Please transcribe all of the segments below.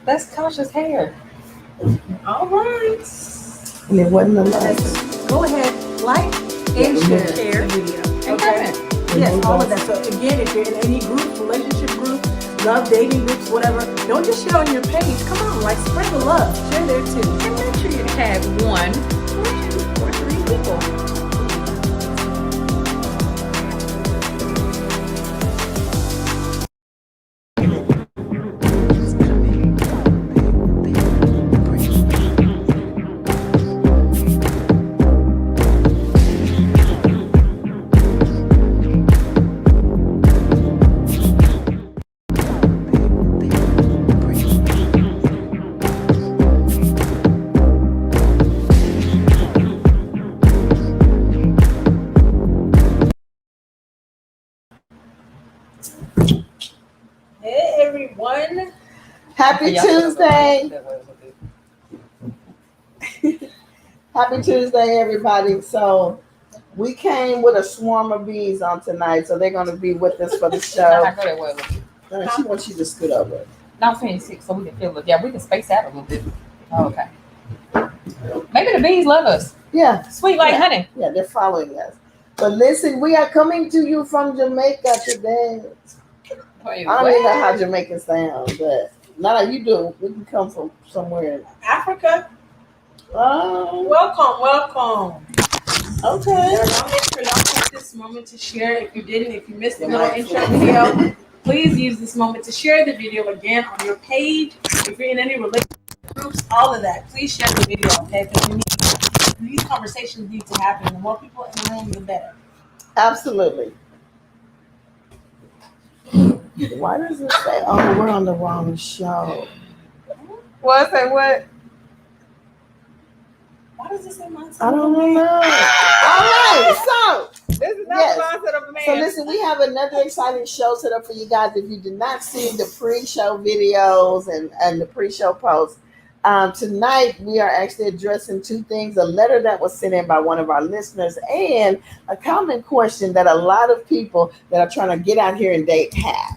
That's Kasha's hair. All right. And it wasn't a lot. Go ahead, like and share the video. Okay. Yes, all of that. So again, if you're in any group, relationship group, love dating groups, whatever, don't just share on your page. Come on, like spread the love. Share there too. And make sure you tag 1 or 2 or 3 people. Hey everyone. Happy Tuesday. Happy Tuesday, everybody. So we came with a swarm of bees on tonight, so they're going to be with us for the show. I go that way. She wants you to scoot over. No, I'm saying 6, so we can feel it. Yeah, we can space out a little bit. Oh, okay. Maybe the bees love us. Yeah. Sweet like honey. Yeah, they're following us. But listen, we are coming to you from Jamaica today. Wait, I don't even know how Jamaican sound, but not like you do. We can come from somewhere. Africa. Oh, Welcome. okay. Y'all make sure y'all take this moment to share. If you missed the little intro video, please use this moment to share the video again on your page. If you're in any relationship groups, all of that, please share the video, okay? Because these conversations need to happen. The more people in the room, the better. Absolutely. Why does it say, oh, we're on the wrong show? What? Say what? Why does it say mindset? I don't know. All right, so This is not Yes. the mindset of a man. So listen, we have another exciting show set up for you guys. If you did not see the pre-show videos and the pre-show posts, tonight we are actually addressing 2 things: a letter that was sent in by one of our listeners and a common question that a lot of people that are trying to get out here and date have.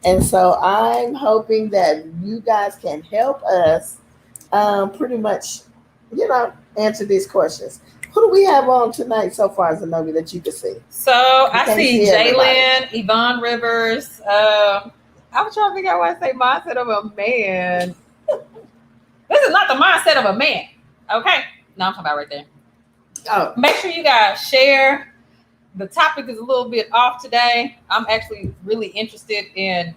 And so I'm hoping that you guys can help us pretty much, answer these questions. Who do we have on tonight so far, Zenobia, that you can see? So I can't see see everybody. Jalen, Yvonne Rivers. I'm trying to figure out why I say mindset of a man. This is not the mindset of a man. Okay. No, I'm talking about right there. Oh, Make sure you guys share. The topic is a little bit off today. I'm actually really interested in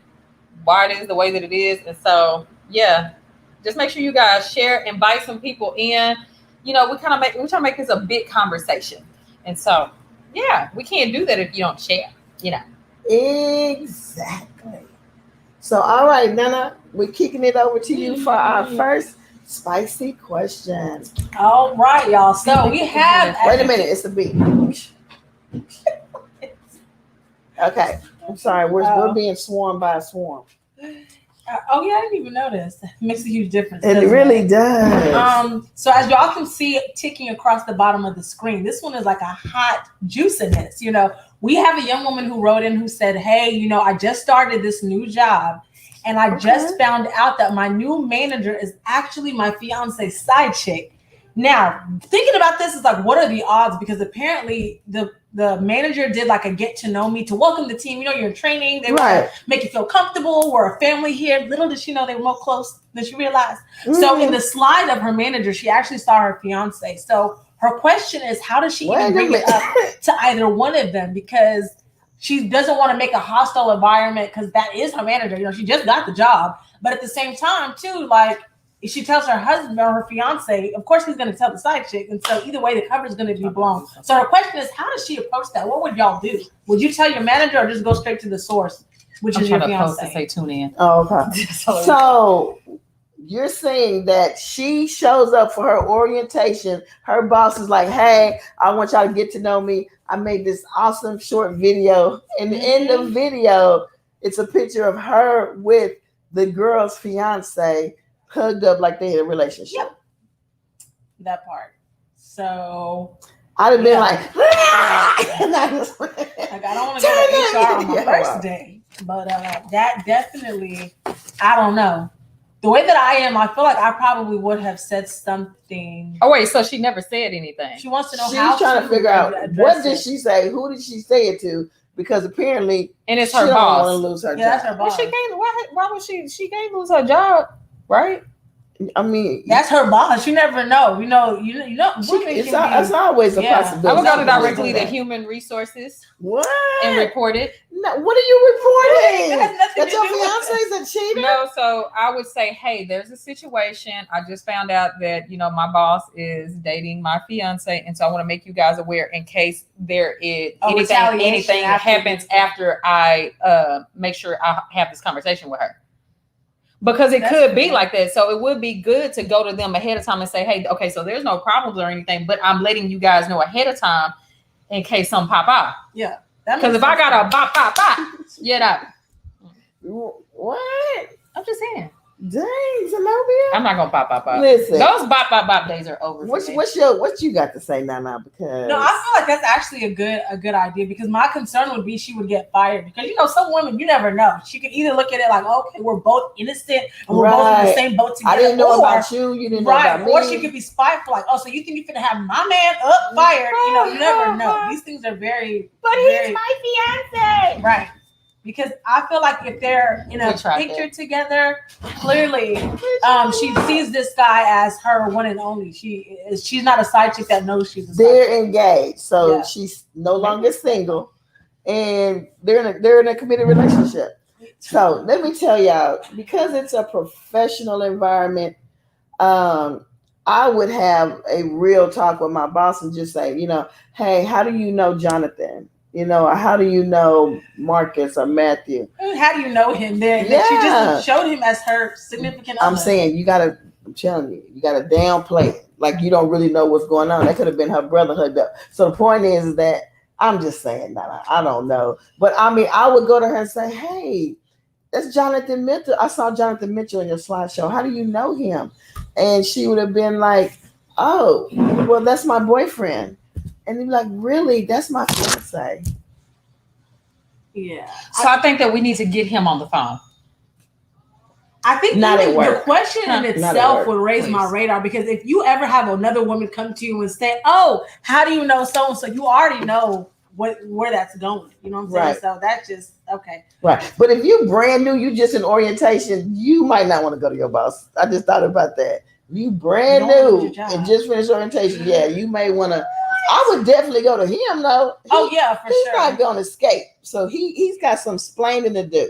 why it is the way that it is. And so, yeah, just make sure you guys share, invite some people in. We try to make this a big conversation. And so, yeah, we can't do that if you don't share, exactly. So, all right, Nana, we're kicking it over to you for our first spicy question. All right, y'all. So we have. Wait a minute, it's a beat. Okay, I'm sorry. We're being swarmed by a swarm. Oh yeah, I didn't even notice. It makes a huge difference. It really does. So as y'all can see ticking across the bottom of the screen, this one is like a hot juiciness. We have a young woman who wrote in who said, hey, I just started this new job and I just found out that my new manager is actually my fiance's side chick. Now, thinking about this is like, what are the odds? Because apparently the manager did like a get to know me to welcome the team. You're in training. They were to make you feel comfortable. We're a family here. Little did she know they were more close than she realized. Mm-hmm. So in the slide of her manager, she actually saw her fiance. So her question is, how does she even bring it up to either one of them? Because she doesn't want to make a hostile environment because that is her manager. She just got the job. But at the same time, too, like, if she tells her husband or her fiance, of course he's going to tell the side chick. And so either way, the cover is going to be blown. So her question is, how does she approach that? What would y'all do? Would you tell your manager or just go straight to the source, which is your fiance? To say tune in. Oh, okay. So you're saying that she shows up for her orientation. Her boss is like, hey, I want y'all to get to know me. I made this awesome short video. And in the video, it's a picture of her with the girl's fiance hugged up like they had a relationship. Yep. That part. So I'd have been like I don't want to go to HR on my first day. But that definitely, I don't know. the way that I am, I feel like I probably would have said something. Oh wait, so she never said anything. She wants to know She's how trying to figure out what did it. she say, who did she say it to, because apparently And it's she her don't boss. want to lose her That's job. her boss. Well, she can't. Why would she can't lose her job, right? I mean, That's her boss. You never know. You know. it's always a Yeah. possibility. I would go She directly can to do that. human resources What? and report it. No, what are you reporting? That has nothing That to your do with fiance is a cheater? No, so I would say, hey, there's a situation. I just found out that my boss is dating my fiance, and so I want to make you guys aware in case there is anything happens after I make sure I have this conversation with her. Because it could be like that. So it would be good to go to them ahead of time and say, hey, okay, so there's no problems or anything, but I'm letting you guys know ahead of time in case something pop out. Yeah. Because if I got a bop, What? I'm just saying. Dang, Zenobia. I'm not gonna pop. Listen, Those bop days are over. what you got to say now? Because No, I feel like that's actually a good idea, because my concern would be she would get fired, because some women, you never know. She could either look at it like, okay, we're both innocent and we're both in the same boat together. I didn't know about you. You didn't know about me. Or she could be spiteful, like, oh, so you think you're gonna have my man fired? You never know. These things are very. But he's my fiance, right? Because I feel like if they're in a picture together, clearly, she sees this guy as her one and only. She's not a side chick that knows she's a side they're chick. engaged, so she's no longer single, and they're in a committed relationship. So let me tell y'all, because it's a professional environment, I would have a real talk with my boss and just say, hey, how do you know Jonathan? How do you know Marcus or Matthew? How do you know him then? Yeah. She just showed him as her significant other. I'm saying I'm telling you, you gotta downplay it. Like you don't really know what's going on. That could have been her brother hooked up. So the point is that I'm just saying that I don't know. But I mean, I would go to her and say, hey, that's Jonathan Mitchell. I saw Jonathan Mitchell in your slideshow. How do you know him? And she would have been like, oh, well, that's my boyfriend. And they'd be like, really? That's my fiance. Yeah. So I think that we need to get him on the phone. I think the question in itself would raise my radar, because if you ever have another woman come to you and say, oh, how do you know so-and-so? You already know where that's going. You know what I'm saying? Right. So that's just, okay. Right. But if you're brand new, you just in orientation, you might not want to go to your boss. I just thought about that. You brand new and just finished orientation. Yeah, you may want to. I would definitely go to him though. For sure. He's not going to escape. So he's got some splaining to do.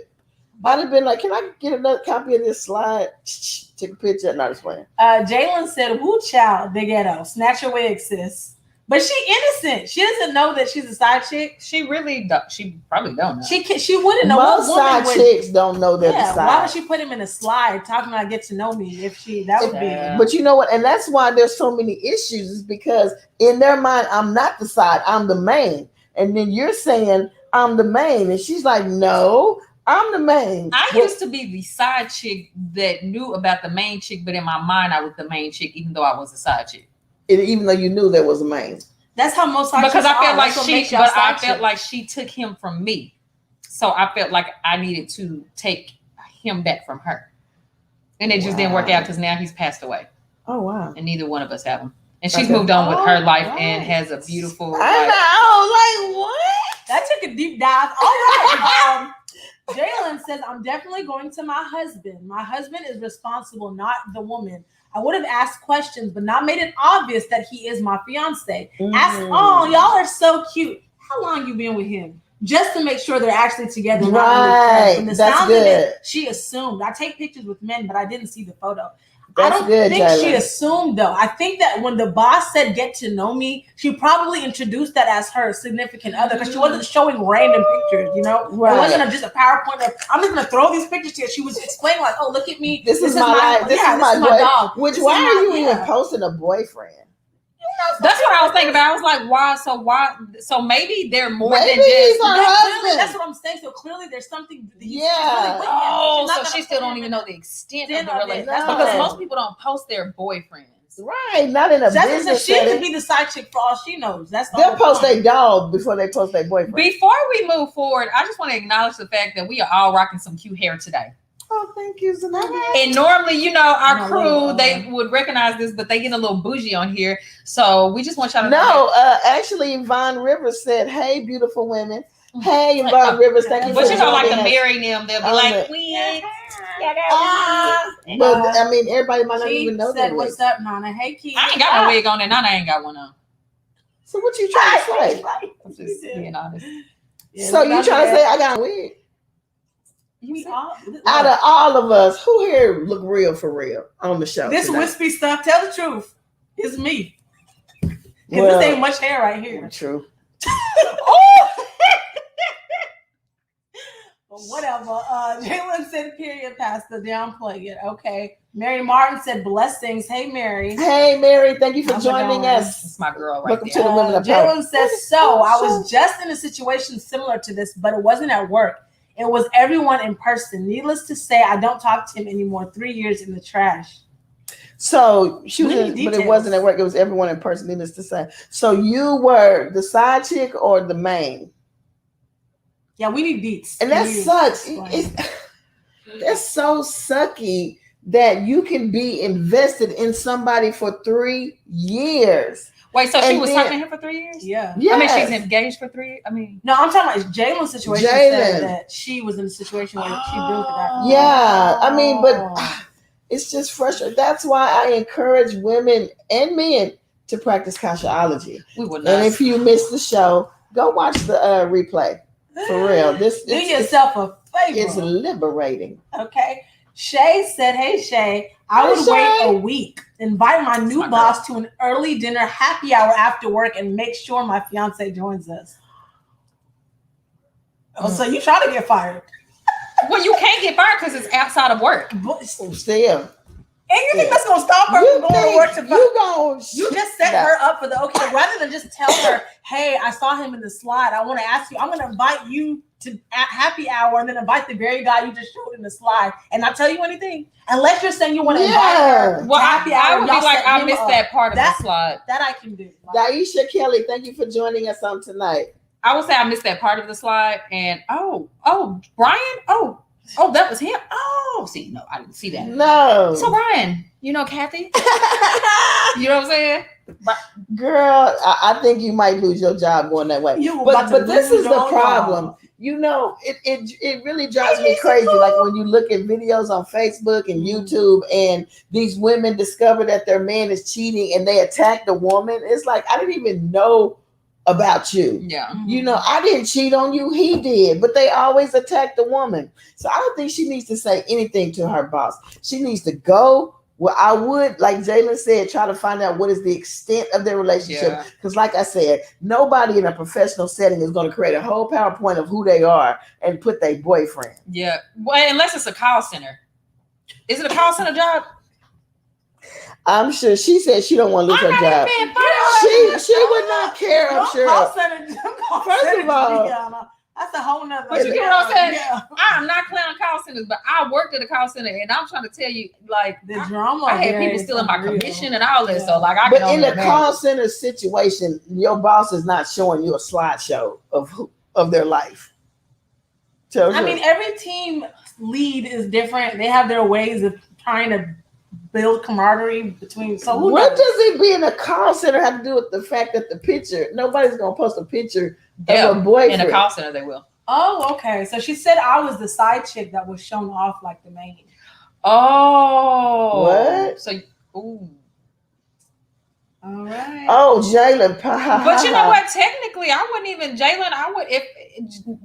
I'd have been like, can I get another copy of this slide? Take a picture. Not explaining. Jalen said, woo child, the ghetto. Snatch your wig, sis. But she innocent. She doesn't know that she's a side chick. She really don't. She probably don't know. She wouldn't know. Most side chicks don't know they're the side. Why would she put him in a slide talking about get to know me? That would be. But you know what? And that's why there's so many issues, is because in their mind, I'm not the side. I'm the main. And then you're saying I'm the main, and she's like, no, I'm the main. I used to be the side chick that knew about the main chick, but in my mind, I was the main chick, even though I was a side chick. Even though you knew there was a main. That's how most side because chicks I felt are. I felt like she took him from me, so I felt like I needed to take him back from her, and it just didn't work out because now he's passed away. Oh wow! And neither one of us have him, and she's moved on with her life and has a beautiful. I know, like what? That took a deep dive. All right. Jalen says, I'm definitely going to my husband. My husband is responsible, not the woman. I would have asked questions, but not made it obvious that he is my fiance. Oh, y'all are so cute. How long you been with him? Just to make sure they're actually together. Right. From the That's sound good. of it, she assumed. I take pictures with men, but I didn't see the photo. That's I don't good, think Jalen. she assumed, though. I think that when the boss said get to know me, she probably introduced that as her significant other, because she wasn't showing random pictures, Right. It wasn't just a PowerPoint of, I'm just going to throw these pictures to you. She was explaining like, oh, look at me. This is my life. This is my dog. Why are you even posting a boyfriend? That's what I was thinking about. I was like, why? So maybe they're more than just. Clearly, that's what I'm saying. So clearly, there's something. So she still don't even know the extent of the relationship. Because most people don't post their boyfriends. Right, not in a business setting. She could be the side chick for all she knows. They'll post their dog before they post their boyfriend. Before we move forward, I just want to acknowledge the fact that we are all rocking some cute hair today. Oh, thank you, Zanaya. And normally, you know, our No, crew, wait, they would recognize this, but they get a little bougie on here. So we just want y'all to know. No, actually, Yvonne Rivers said, "Hey, beautiful women." Hey, Like, Yvonne Rivers, thank you But for you know, like the joining us. marrying them, they'll be on like, the- wigs. But I mean, everybody might not She even know said, that. "What's up, Nana? Hey, Keith." I ain't got no wig on, and Nana ain't got one on. So what you trying to say? I'm just being honest. Yeah, So you trying to say I got a wig? we all Out of all of us, who here look real for real on the show? this tonight? wispy stuff? Tell the truth. It's me. Because Well, this ain't much hair right here. True. But whatever. Jalen said, "Period, Pastor. Downplay it." Okay. Mary Martin said, "Blessings." Hey, Mary. Hey, Mary, thank you for How's it joining going? us. It's my girl right Welcome there. to the Women of Power. Jalen says, "So I was just in a situation similar to this, but it wasn't at work. It was everyone in person. Needless to say, I don't talk to him anymore. 3 years in the trash." So she was, We need but it details. wasn't at work. It was everyone in person. Needless to say. So you were the side chick or the main? Yeah, we need beats. And that sucks. That's so sucky that you can be invested in somebody for 3 years. Wait, so she And was then- talking to him for 3 years? Yeah. Yes. I mean, she's engaged for 3 years. I mean, No, I'm talking about Jalen's situation. Jalen. Said that she was in a situation where she built that. Yeah, I mean, but Oh. it's just frustrating. That's why I encourage women and men to practice casuality. we would not. And if you missed the show, go watch the replay. For real, Do yourself a it's favor. liberating. Okay. Shay said, "Hey Shay, I would Hey, wait Shay. a week, invite my new my boss to an early dinner happy hour after work, and make sure my fiance joins us." Oh, so you trying to get fired? Well, you can't get fired because it's outside of work. But- Still, And you think that's gonna stop her you from going to work to you just set her up for the okay, rather than just tell her, "Hey, I saw him in the slide. I want to ask you, I'm gonna invite you to happy hour and then invite the very guy you just showed in the slide and not tell you anything." Unless you're saying you want to invite her to Well, happy I hour. would be y'all like, set I him missed up. that part of That- the slide. That I can do. Like, Daisha Kelly, thank you for joining us on tonight. I would say I missed that part of the slide. And Brian, that was him. Oh, see, no, I didn't see that. No. So Brian, you know Kathy, you know what I'm saying? Girl, I think you might lose your job going that way. You about But to this lose is the your problem. job. You know, it really drives me crazy. Like when you look at videos on Facebook and YouTube and these women discover that their man is cheating and they attack the woman. It's like, I didn't even know about you. Yeah. You know, I didn't cheat on you, he did, but they always attack the woman. So I don't think she needs to say anything to her boss. She needs to go. Well, I would, like Jalen said, try to find out what is the extent of their relationship. Because like I said, nobody in a professional setting is going to create a whole PowerPoint of who they are and put their boyfriend. Yeah. Well, unless it's a call center. Is it a call center job? I'm sure she said she don't want to lose her job. She would not care, I'm sure. First of all, that's a whole nother. But you get what I'm saying? Yeah. I'm not clowning call centers, but I worked at a call center, and I'm trying to tell you, like, The drama. I had there people is stealing my unreal. commission and all that. Yeah. So, like, I but can in only a imagine. call center situation, your boss is not showing you a slideshow of their life. I mean, every team lead is different. They have their ways of trying to build camaraderie between. So who what knows? does it being a call center have to do with the fact that the picture? Nobody's gonna post a picture of a boyfriend. In a call center, they will. Oh, okay. So she said I was the side chick that was shown off like the main. Oh. What? So, ooh. All right. Oh, Jalen. But you know what? Technically, I wouldn't even, Jalen, if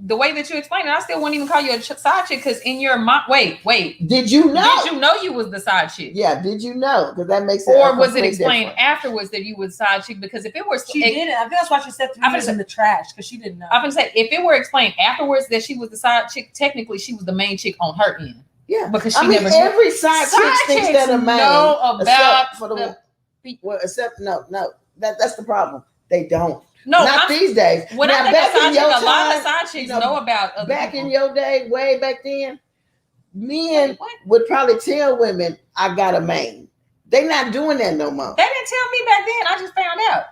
the way that you explained it, I still wouldn't even call you a side chick because in your mind, wait. Did you know? Did you know you was the side chick? Yeah, did you know? Because that makes it. Or was it completely explained different. afterwards that you was side chick? Because if it were, She didn't. I think that's why she said 3 years in the trash because she didn't know. I'm gonna say if it were explained afterwards that she was the side chick, technically she was the main chick on her end. Yeah, because she never. Every side chick thinks chicks they're the main. know about except for except no. That's the problem. They don't. No, not these days. When now, I think of side chick, your a lot of time, side chicks know about other back people. in your day, way back then, men would probably tell women, "I got a main." They not doing that no more. They didn't tell me back then. I just found out.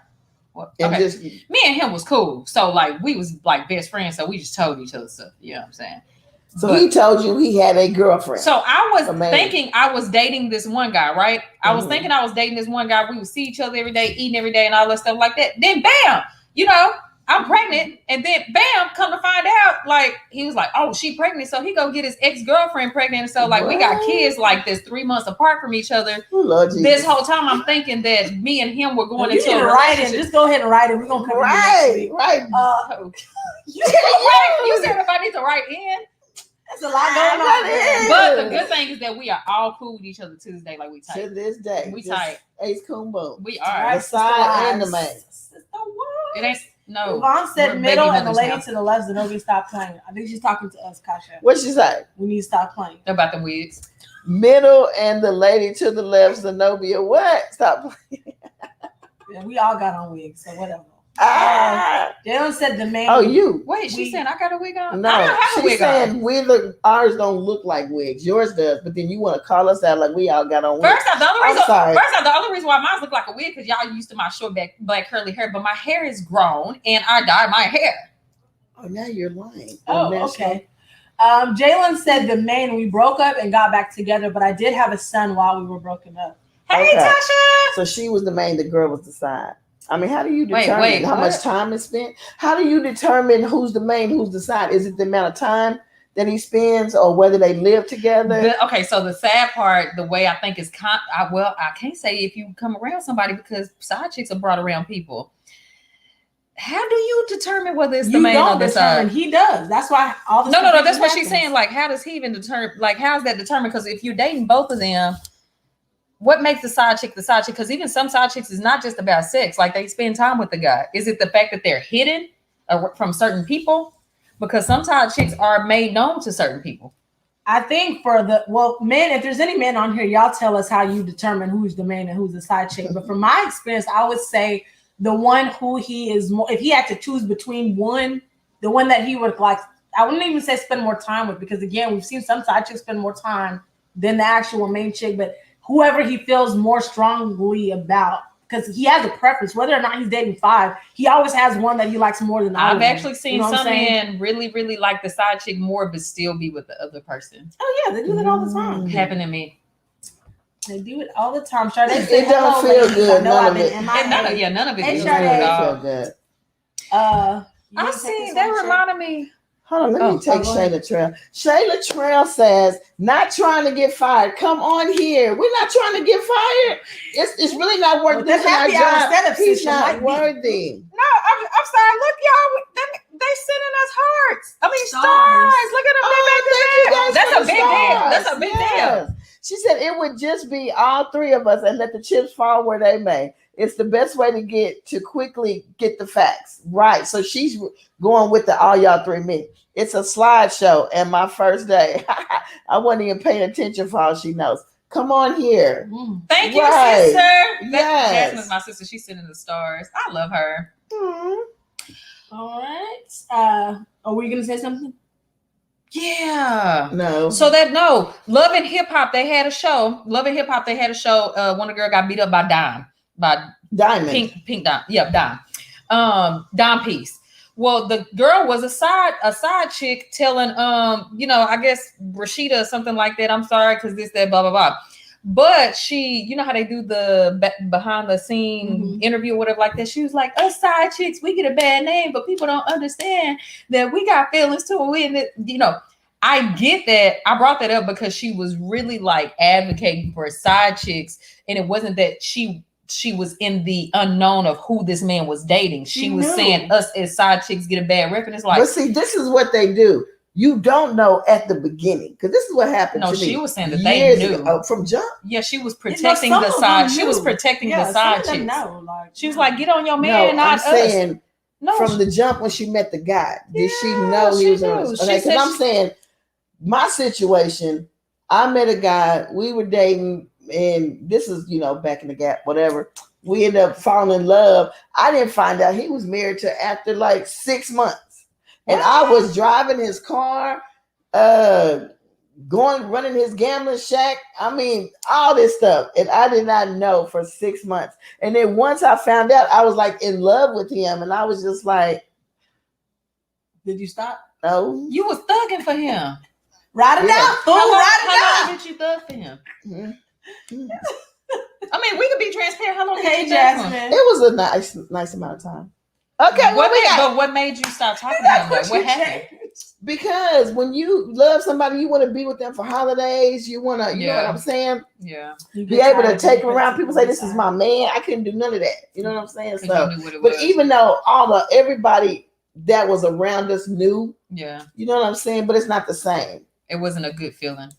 Well, me and him was cool, so like we was like best friends, so we just told each other stuff. You know what I'm saying? So he told you he had a girlfriend. So I was Amazing. thinking I was dating this one guy, right? I was Mhm. thinking I was dating this one guy. We would see each other every day, eating every day, and all that stuff like that. Then bam, you know, I'm pregnant, and then bam, come to find out, like he was like, "Oh, she pregnant," so he go get his ex-girlfriend pregnant, and so like we got What? kids like this 3 months apart from each other. Oh, Lord Jesus. This whole time, I'm thinking that me and him were going You into need a to write it. relationship. Just go ahead and write it. We're gonna come Right, right. You said if I need to write in. That's a lot going on. That But the good thing is that we are all cool with each other to this day. Like we To tight. this day. We just tight. Ace Coon Boom. We The are. side and the main. It ain't no. Yvonne said we're middle, baby and the mothers lady now. to the left, Zenobia, stop playing. I think she's talking to us, Kasha. What'd she say? We need to stop playing. About the wigs. Middle and the lady to the left, Zenobia. What? Stop playing. Yeah, we all got on wigs, so whatever. Ah. Jalen said the main. Oh, you. Wait, she said I got a wig on. No, I don't have a she's wig saying ours don't look like wigs. Yours does, but then you want to call us out like we all got on on. wigs. First off, the sorry. only reason why mine look like a wig because y'all used to my short black curly hair, but my hair is grown and I dyed my hair. Oh, now you're lying. Oh, National- okay. Jalen said the main. We broke up and got back together, but I did have a son while we were broken up. Hey, Okay. Tasha. So she was the main, the girl was the side. I mean, how do you Wait, determine how what? much time is spent? How do you determine who's the main, who's the side? Is it the amount of time that he spends or whether they live together? Okay, so the sad part, the way I think is I can't say if you come around somebody because side chicks are brought around people. How do you determine whether it's the You main or don't the determine. side? He does. That's why all the No. That's what happens. she's saying. Like, how does he even determine? Like, how's that determined? Because if you're dating both of them, what makes the side chick the side chick? Because even some side chicks is not just about sex. Like, they spend time with the guy. Is it the fact that they're hidden from certain people? Because some side chicks are made known to certain people. I think men, if there's any men on here, y'all tell us how you determine who's the main and who's the side chick. But from my experience, I would say the one who he is more, if he had to choose between the one that he would like, I wouldn't even say spend more time with, because again, we've seen some side chicks spend more time than the actual main chick, but whoever he feels more strongly about, because he has a preference, whether or not he's dating 5, he always has one that he likes more than I've others. actually seen some men really, really like the side chick more, but still be with the other person. Oh yeah, they do that all the time. Happened to me. They do it all the time. Sade, It don't feel good. None of it. None of it. Hey, is Sade. good at It all. feel good. I I seen that reminded me. Hold on, let me take go ahead. Shayla Trail. Shayla Trail says, not trying to get fired. Come on here. We're not trying to get fired. It's really not worth Well, this this in our happy hour job. stand-up He's session not might be. worthy. No, I'm sorry. Look, y'all, they sending us hearts. I mean, stars. Look at them. Oh, That's thank a you big guys for the deal. stars. That's a big Yes. She said it would just be all 3 of us and let the chips fall where they may. It's the best way to quickly get the facts. Right. So she's going with the all y'all 3 me. It's a slideshow and my first day. I wasn't even paying attention for all she knows. Come on here. Thank you, Right. sister. Yes. Jasmine's my sister. She's sending the stars. I love her. All right. Are we gonna say something? Yeah. No. So Love and Hip Hop, they had a show. One of the girl got beat up by Diamond. Pink Dime. Yep, Dime. Dime Piece. Well, the girl was a side chick telling I guess Rashida or something like that. I'm sorry, because this, that, blah, blah, blah. But she, you know how they do the behind the scene interview or whatever like that. She was like, us side chicks, we get a bad name, but people don't understand that we got feelings too. I get that. I brought that up because she was really like advocating for side chicks, and it wasn't that she was in the unknown of who this man was dating. She was saying us as side chicks get a bad rep, and it's like, but see, this is what they do. You don't know at the beginning, because this is what happened to me. No, she was saying that they knew from jump. Yeah, she was protecting the side. She was protecting the side chicks. She was like, get on your man, not I'm us. saying from the jump when she met the guy, did she Yeah, know he she was on knew. us? She Okay, said because I'm saying my situation, I met a guy, we were dating, and this is, back in the gap, whatever. We ended up falling in love. I didn't find out he was married to after like 6 months. And I was driving his car, running his gambling shack. I mean, all this stuff. And I did not know for 6 months. And then once I found out, I was like in love with him. And I was just like, did you stop? no. You was thugging for him. Ride it out, fool. Ride it How out. long did you thug for him? Mhm. I mean, we could be transparent. How long did Hey, you thug for him? Jasmine. It was a nice amount of time. Okay, But what made you stop talking to him? Though? What happened? Because when you love somebody, you want to be with them for holidays. You want to, you know what I'm saying? Yeah. Be able to take them around. People say, "This is my man." I couldn't do none of that. You know what I'm saying? So, but even though everybody that was around us knew, yeah, you know what I'm saying? But it's not the same. It wasn't a good feeling.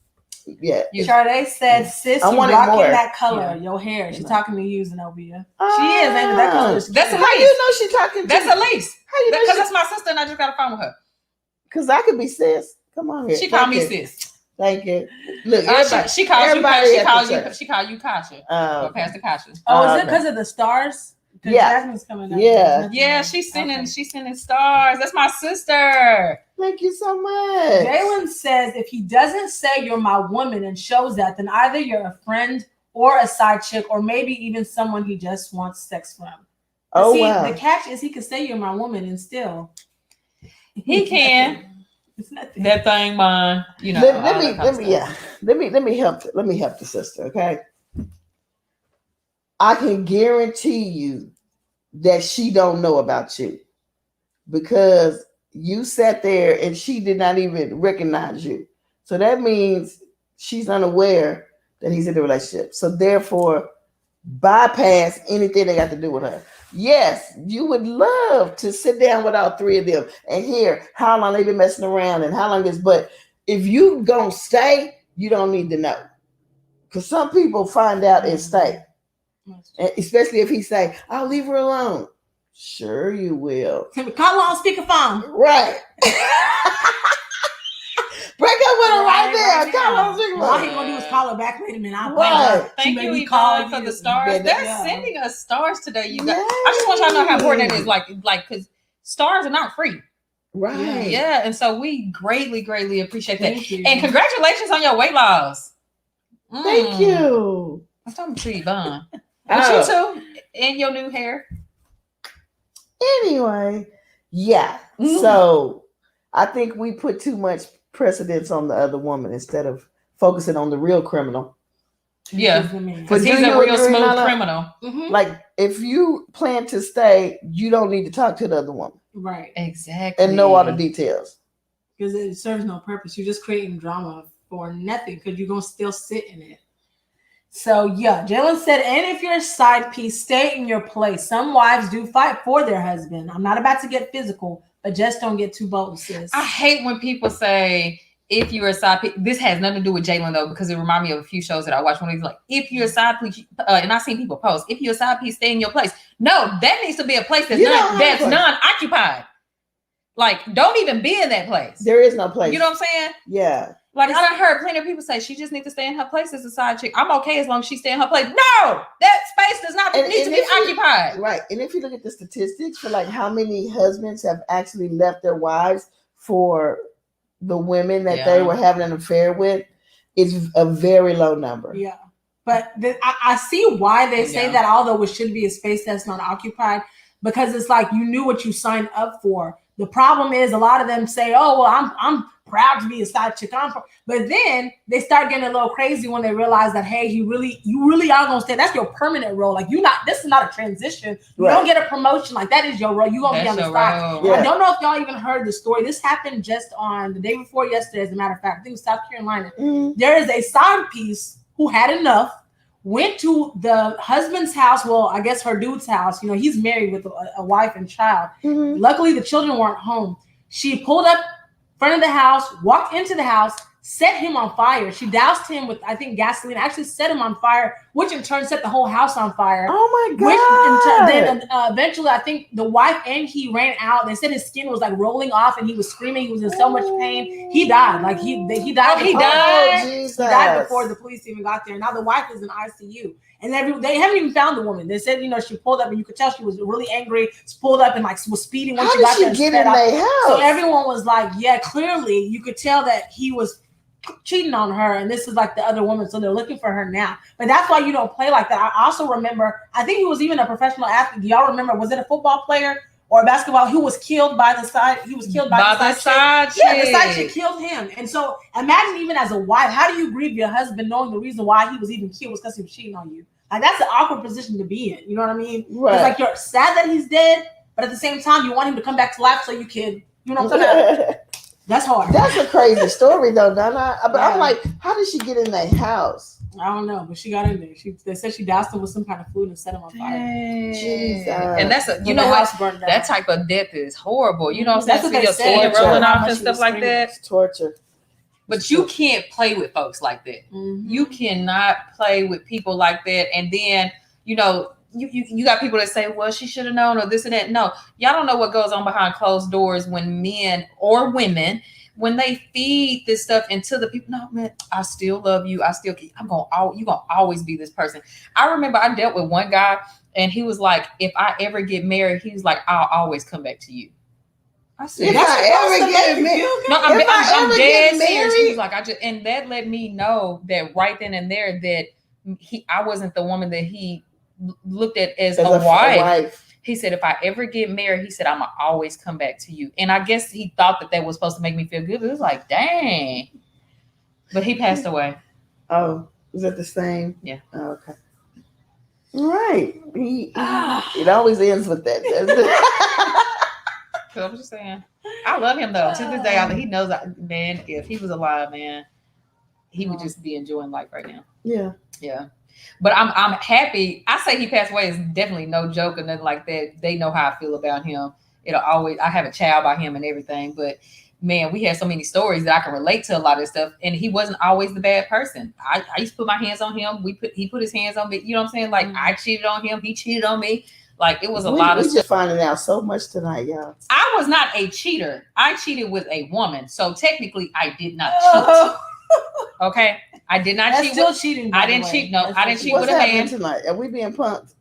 Yeah. Sade said, "Sis, I you wanted rocking more. that color, your hair." She's talking to you, Zenobia. She is, ain't that color? That's how you know she talking to That's Elise. How you know? Because that's my sister, and I just got a phone with her. Because I could be sis. Come on here. She called me sis. Thank you. Look, she calls you. She called you Kasha. Or Pastor Kasha. Oh, is it because of the stars? Yeah. Jasmine's coming up. Yeah. She's sending stars. That's my sister. Thank you so much. Jalen says if he doesn't say you're my woman and shows that, then either you're a friend or a side chick, or maybe even someone he just wants sex from. Oh, see, wow. The catch is he can say you're my woman and still he can. It's nothing. That thing, mine. You know. Let me help the sister. Okay. I can guarantee you that she don't know about you because you sat there and she did not even recognize you. So that means she's unaware that he's in a relationship. So therefore, bypass anything they got to do with her. Yes, you would love to sit down with all three of them and hear how long they've been messing around and how long this. But if you gonna stay, you don't need to know, because some people find out and stay. And especially if he say, "I'll leave her alone." Sure, you will. Call on speakerphone. Right. Break up with her right there. Call on speakerphone. All he gonna do is call her back. Wait a minute. Right. Thank you, Yvonne, for the stars. They're sending us stars today, you guys. Yay. I just want y'all to know how important that is. Like, because stars are not free. Right. Yeah, and so we greatly appreciate that. Thank you. And congratulations on your weight loss. Thank you. I'm talking to Yvonne. But you too, and your new hair. Anyway, yeah. So I think we put too much precedence on the other woman instead of focusing on the real criminal. Yeah, because he's a real smooth criminal. Mm-hmm. Like, if you plan to stay, you don't need to talk to the other woman. Right. Exactly. And know all the details. Because it serves no purpose. You're just creating drama for nothing because you're going to still sit in it. So, yeah, Jalen said, and if you're a side piece, stay in your place. Some wives do fight for their husband. I'm not about to get physical, but just don't get too bold, sis. I hate when people say, if you're a side piece, this has nothing to do with Jalen, though, because it reminds me of a few shows that I watched when he's like, if you're a side piece, and I've seen people post, if you're a side piece, stay in your place. No, that needs to be a place that's non-occupied. Like, don't even be in that place. There is no place. You know what I'm saying? Yeah. Like, I done heard plenty of people say she just needs to stay in her place as a side chick. I'm okay as long as she stay in her place. No, that space does not need to be occupied. Right. And if you look at the statistics for like how many husbands have actually left their wives for the women that they were having an affair with, it's a very low number. Yeah. But I see why they say that, although it should be a space that's not occupied, because it's like you knew what you signed up for. The problem is a lot of them say, "Oh, well, I'm proud to be a side chick." But then they start getting a little crazy when they realize that, hey, you really are gonna stay. That's your permanent role. Like this is not a transition. You don't get a promotion. Like that is your role. You're gonna be on the side. Yeah. I don't know if y'all even heard the story. This happened just on the day before yesterday, as a matter of fact. I think it was South Carolina. There is a side piece who had enough, went to the husband's house. Well, I guess her dude's house. You know, he's married with a wife and child. Luckily, the children weren't home. She pulled up front of the house, walked into the house, set him on fire. She doused him with, I think, gasoline. Actually set him on fire, which in turn set the whole house on fire. Oh my God. Then eventually, I think the wife and he ran out. They said his skin was like rolling off and he was screaming. He was in so much pain. He died. Like he died. He died? Jesus. He died before the police even got there. Now the wife is in ICU. And they haven't even found the woman. They said, she pulled up and you could tell she was really angry. She pulled up and was speeding when she got there. How did she get in their house? So everyone was like, yeah, clearly you could tell that he was cheating on her and this is like the other woman. So they're looking for her now. But that's why you don't play like that. I also remember, I think he was even a professional athlete. Do y'all remember, was it a football player or a basketball who was killed by the side. He was killed by the side chick. Yeah, the side chick killed him. And so imagine even as a wife, how do you grieve your husband knowing the reason why he was even killed was because he was cheating on you? Like that's an awkward position to be in. You know what I mean? Right. It's like you're sad that he's dead, but at the same time you want him to come back to life so you can, you know what I'm saying? That's hard. That's a crazy story though, Donna. But yeah. I'm like, how did she get in that house? I don't know, but she got in there. They said she doused him with some kind of food and set him on fire. Jesus. And that's you know what? That type of death is horrible. You know what I'm saying? That's See your skin rolling off and stuff like that. It's torture. But you can't play with folks like that. Mm-hmm. You cannot play with people like that. And then, you know, you got people that say, well, she should have known or this and that. No, y'all don't know what goes on behind closed doors when men or women, when they feed this stuff into the people. No, man, I still love you. You're gonna always be this person. I remember I dealt with one guy and he was like, if I ever get married, he was like, I'll always come back to you. I said, if I ever get married, no, I'm dead serious. He was like, and that let me know that right then and there that I wasn't the woman that he looked at as a wife. He said, if I ever get married, he said, I'm going to always come back to you. And I guess he thought that was supposed to make me feel good. It was like, dang. But he passed away. Oh, is that the same? Yeah. Oh, okay. Right. It always ends with that. I'm just saying. I love him, though. To this day, he knows that, man, if he was alive, man, he would just be enjoying life right now. Yeah. Yeah. But I'm happy. I say he passed away is definitely no joke or nothing like that. They know how I feel about him. I have a child by him and everything. But man, we had so many stories that I can relate to a lot of this stuff. And he wasn't always the bad person. I used to put my hands on him. He put his hands on me. You know what I'm saying? Like I cheated on him. He cheated on me. Like it was a lot of stuff. We're just finding out so much tonight, y'all. I was not a cheater. I cheated with a woman. So technically I did not cheat. Okay. I did not cheat. Still cheating. I didn't cheat. No, I didn't cheat with a man tonight. Are we being punked?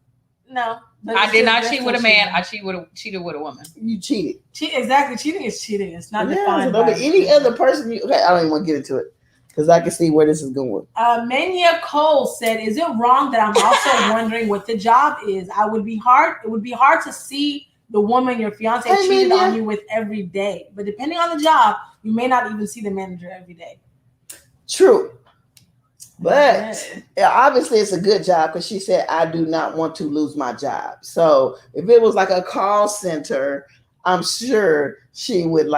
No. I did not cheat with a man. I cheated with a woman. You cheated. Exactly. Cheating is cheating. It's not defined by any other person. Okay, I don't even want to get into it because I can see where this is going. Mania Cole said, "Is it wrong that I'm also wondering what the job is? It would be hard to see the woman your fiance cheated on you with every day. But depending on the job, you may not even see the manager every day." True. But obviously it's a good job because she said, I do not want to lose my job. So if it was like a call center, I'm sure she would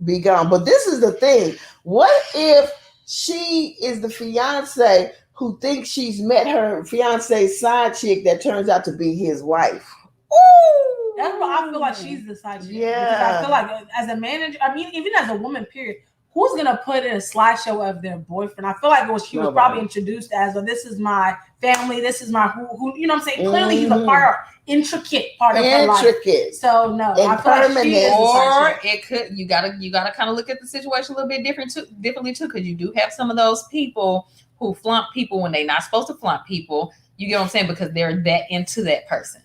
be gone. But this is the thing. What if she is the fiance who thinks she's met her fiance's side chick that turns out to be his wife? Ooh. That's why I feel like she's the side chick. Yeah. I feel like as a manager, I mean, even as a woman, period, who's gonna put in a slideshow of their boyfriend? I feel like she was probably introduced as, this is my family, this is my who you know what I'm saying? Clearly he's a intricate part of her life. So no, I feel like she is or it could you gotta kind of look at the situation a little bit differently too, because you do have some of those people who flaunt people when they're not supposed to flaunt people. You get what I'm saying? Because they're that into that person.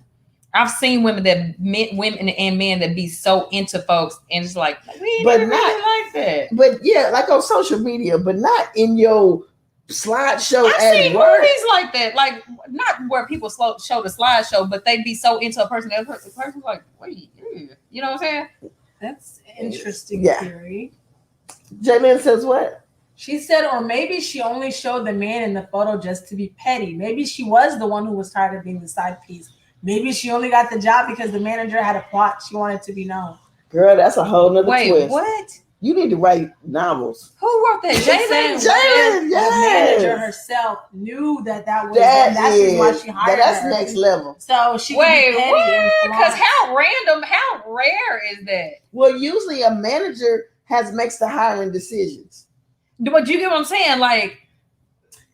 I've seen women and men that be so into folks and it's like, we ain't really like that. But yeah, like on social media, but not in your slideshow. I've seen movies like that, like not where people show the slideshow, but they'd be so into a person that the person's like, wait, you know what I'm saying? That's interesting theory. Jaylin says what? She said, or maybe she only showed the man in the photo just to be petty. Maybe she was the one who was tired of being the side piece. Maybe she only got the job because the manager had a plot. She wanted to be known. Girl, that's a whole nother twist. Wait, what? You need to write novels. Who wrote that? Jaylin, the manager herself knew that was that's why she hired her. That's next level. So she wait, what? Because how rare is that? Well, usually a manager makes the hiring decisions. But you get what I'm saying? Like,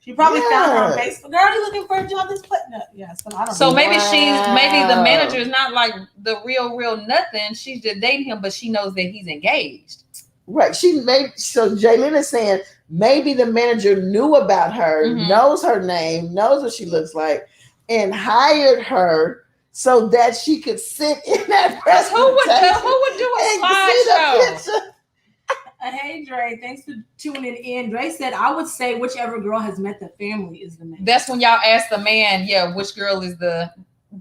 she probably found her on Facebook. Girl, you looking for a job that's putting up? Yeah, so I don't know. So maybe maybe the manager is not like the real nothing. She's just dating him, but she knows that he's engaged. Right. So Jaylin is saying maybe the manager knew about her, knows her name, knows what she looks like, and hired her so that she could sit in that presentation. Who would do a slideshow? Hey Dre, thanks for tuning in. Dre said, I would say whichever girl has met the family is the man. That's when y'all ask the man, which girl is the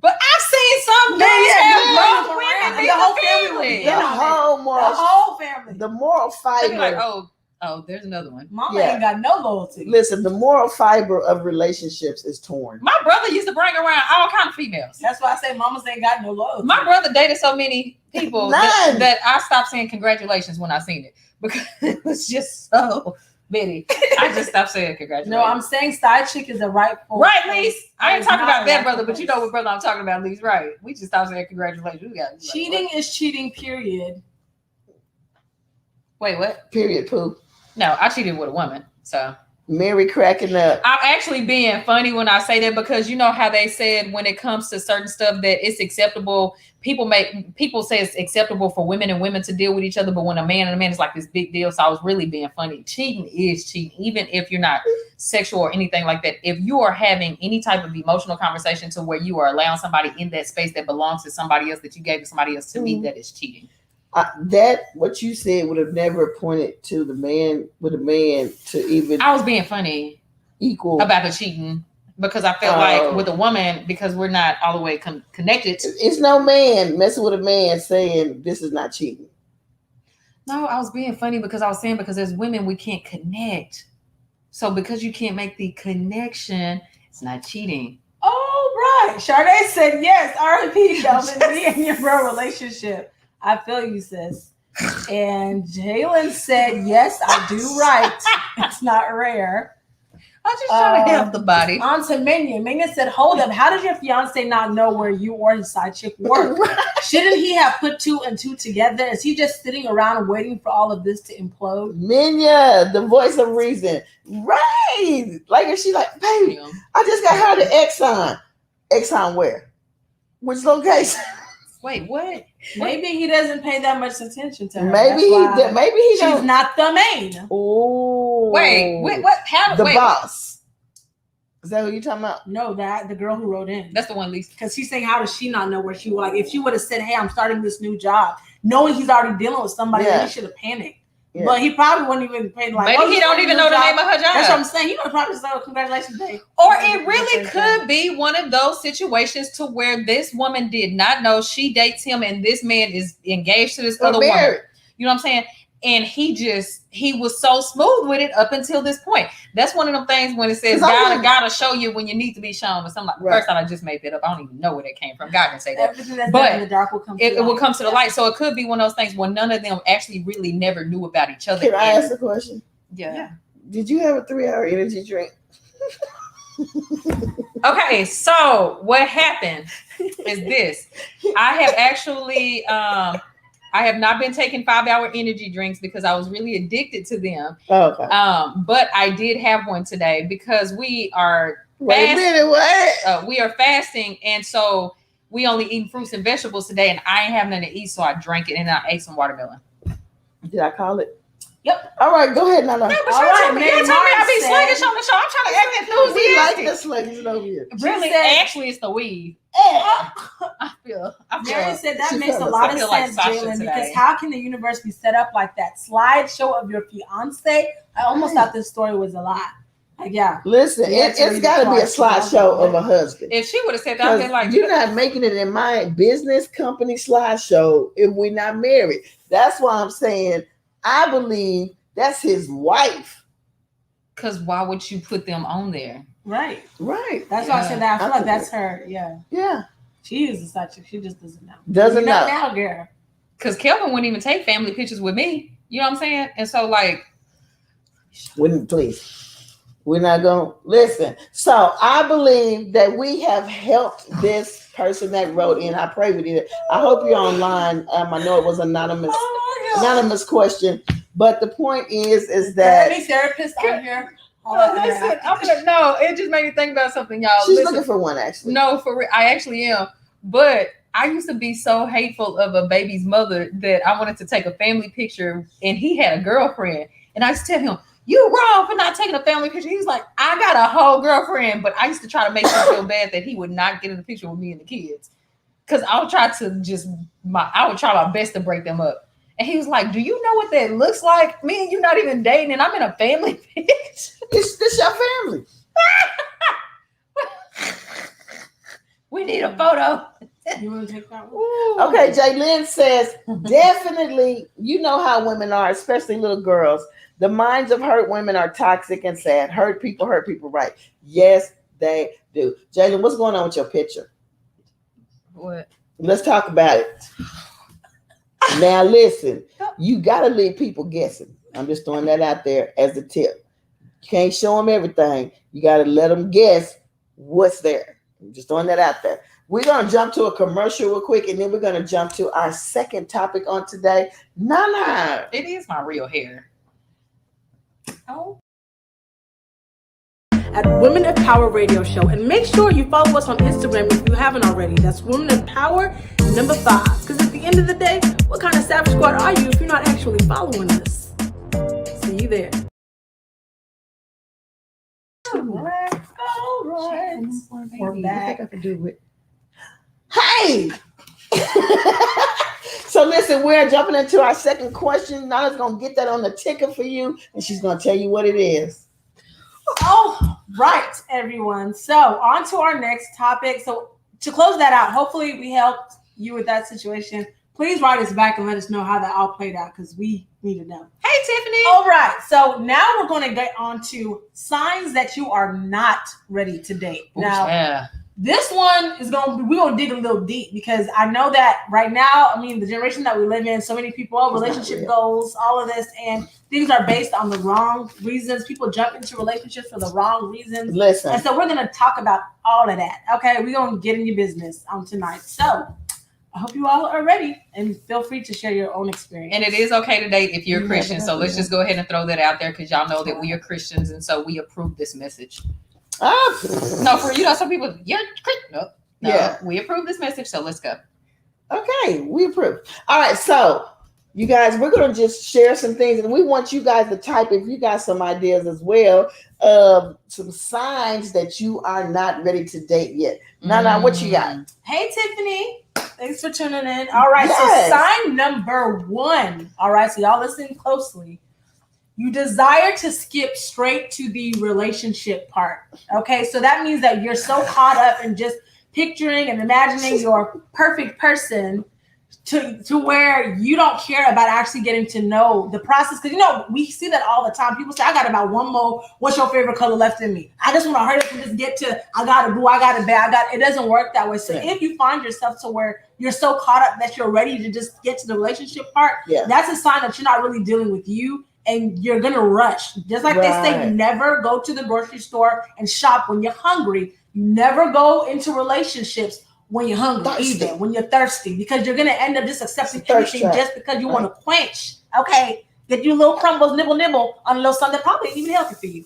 But I've seen some Yeah, girls yeah, have yeah, both yeah, women the be whole the family. family. The whole The moral, whole family. the moral They be like, fiber. oh, there's another one. Mama Yeah. ain't got no loyalty. Listen, the moral fiber of relationships is torn. My brother used to bring around all kind of females. That's why I say mamas ain't got no loyalty. My brother dated so many people None. that I stopped saying congratulations when I seen it because it was just so many. I just stopped saying congratulations. No, I'm saying side chick is a rightful. right, Lise. I ain't It's talking not about a that rightful brother, but you place. know what brother I'm talking about, Lise. Right? We just stopped saying congratulations. We got Cheating is cheating, period. Wait, what? Period. Poo. No, I cheated with a woman. So Mary cracking up. I'm actually being funny when I say that because you know how they said when it comes to certain stuff that it's acceptable. People say it's acceptable for women and women to deal with each other, but when a man and a man is like this big deal. So I was really being funny. Cheating is cheating, even if you're not sexual or anything like that. If you are having any type of emotional conversation to where you are allowing somebody in that space that belongs to somebody else that you gave to somebody else, to me, that is cheating. That what you said would have never pointed to the man with a man to even. I was being funny equal about the cheating because I felt like with a woman, because we're not all the way connected. It's no man messing with a man saying this is not cheating. No, I was being funny because I was saying because as women we can't connect. So because you can't make the connection, it's not cheating. Oh right, Sade said yes. R.I.P. Shelvin, me and your bro relationship. I feel you, sis. And Jalen said yes, I do right. It's not rare. I just trying to help the body. On to Minion. Minion said, hold up, how does your fiance not know where you or his side chick work? Shouldn't he have put two and two together? Is he just sitting around waiting for all of this to implode? Minya, the voice of reason. Right. Like, is she like, baby, I just got her to Exxon. Exxon where? Which location? Wait, what? Maybe he doesn't pay that much attention to her. Maybe she's don't. not the main. Oh. Wait, what? How? The wait, boss. Is that who you talking about? No, the girl who wrote in. That's the one, Lisa. Because she's saying, how does she not know where she was? Like, if she would have said, hey, I'm starting this new job, knowing he's already dealing with somebody, then he should have panicked. Yeah. But he probably wouldn't even pay like. Maybe he don't even know the name of her job. That's what I'm saying. You know, probably say, oh, congratulations, babe. Or it really could be one of those situations to where this woman did not know she dates him, and this man is engaged to this other woman. You know what I'm saying? And he was so smooth with it up until this point. That's one of them things when it says God gotta show you when you need to be shown or something like that. First time I just made that up. I don't even know where that came from. God didn't say that. Everything that's but in the dark will come to it will come to the light. So it could be one of those things where none of them actually really never knew about each other. Can I ask a question? Yeah. Did you have a 3-hour energy drink? Okay, so what happened is this. I have actually I have not been taking 5-hour energy drinks because I was really addicted to them. Okay. But I did have one today because we are Wait a minute, what? We are fasting, and so we only eat fruits and vegetables today, and I ain't have nothing to eat, so I drank it and I ate some watermelon. Did I call it? Yep. All right, go ahead, Nana. Yeah, but y'all told me I be sluggish on the show. I'm trying to act enthusiastic. We like the sluggish over here. Really, actually, it's the weed. I feel. Mary said that makes a lot of sense, Jalen, because how can the universe be set up like that? Slideshow of your fiance. I almost thought this story was a lie. Like, yeah. Listen, it's got to be a slideshow of a husband. If she would have said that, I'd been like, you're not making it in my business company slideshow if we're not married. That's why I'm saying I believe that's his wife. Because why would you put them on there? Right. That's why I said that. I feel like that's her. Yeah. She is a side chick. She just doesn't know. Doesn't know now, girl. Because Kelvin wouldn't even take family pictures with me. You know what I'm saying? And so, like, wouldn't please. We're not going to listen. So I believe that we have helped this person that wrote in. I pray with you. I hope you're online. I know it was anonymous question, but the point is that any therapist on here. No, it just made me think about something, y'all. She's looking for one, actually. No, for real, I actually am. But I used to be so hateful of a baby's mother that I wanted to take a family picture, and he had a girlfriend, and I used to tell him, "You wrong for not taking a family picture." He was like, "I got a whole girlfriend," but I used to try to make him feel bad that he would not get in the picture with me and the kids, because I would try my best to break them up. And he was like, "Do you know what that looks like? Me and you not even dating, and I'm in a family picture." This your family. We need a photo. You want to take that one? Okay, Jaylyn says, definitely, you know how women are, especially little girls. The minds of hurt women are toxic and sad. Hurt people, right? Yes, they do. Jalen, what's going on with your picture? What? Let's talk about it. Now, listen, you got to leave people guessing. I'm just throwing that out there as a tip. You can't show them everything. You got to let them guess what's there. I'm just throwing that out there. We're going to jump to a commercial real quick, and then we're going to jump to our second topic on today. Nana. It is my real hair. Oh. At Women of Power Radio Show. And make sure you follow us on Instagram if you haven't already. That's Women of Power 5. Because at the end of the day, what kind of Savage Squad are you if you're not actually following us? See you there. All right. We're back. I could do it. Hey! So listen, we're jumping into our second question. Nana's going to get that on the ticker for you, and she's going to tell you what it is. Oh, right, everyone. So on to our next topic. So to close that out, hopefully we helped you with that situation. Please write us back and let us know how that all played out because we need to know. Hey, Tiffany. All right. So now we're going to get on to signs that you are not ready to date. Now, yeah. This one is we're going to dig a little deep because I know that right now, I mean, the generation that we live in, so many people, relationship goals, all of this, and things are based on the wrong reasons. People jump into relationships for the wrong reasons. Listen. And so we're going to talk about all of that. Okay. We're going to get in your business on tonight. So I hope you all are ready and feel free to share your own experience. And it is okay to date if you're a Christian. So let's just go ahead and throw that out there because y'all know that we are Christians. And so we approve this message. No, for some people, no, yeah, we approve this message, so let's go. Okay, we approve. All right, so you guys, we're gonna just share some things, and we want you guys to type if you got some ideas as well of some signs that you are not ready to date yet. Nana, what you got? Hey, Tiffany. Thanks for tuning in. All right, so sign number 1. All right, so y'all listen closely. You desire to skip straight to the relationship part. Okay, so that means that you're so caught up in just picturing and imagining your perfect person to where you don't care about actually getting to know the process. Because, we see that all the time. People say, I got about one more. What's your favorite color left in me? I just want to hurry up and just get to, I got a boo, I got a bae, it doesn't work that way. So if you find yourself to where you're so caught up that you're ready to just get to the relationship part, that's a sign that you're not really dealing with you. And you're going to rush. Just like they say, never go to the grocery store and shop when you're hungry. You never go into relationships when you're hungry either, when you're thirsty, because you're going to end up just accepting everything just because you want to quench. Okay, get you little crumbles, nibble on a little something that probably ain't even healthy for you.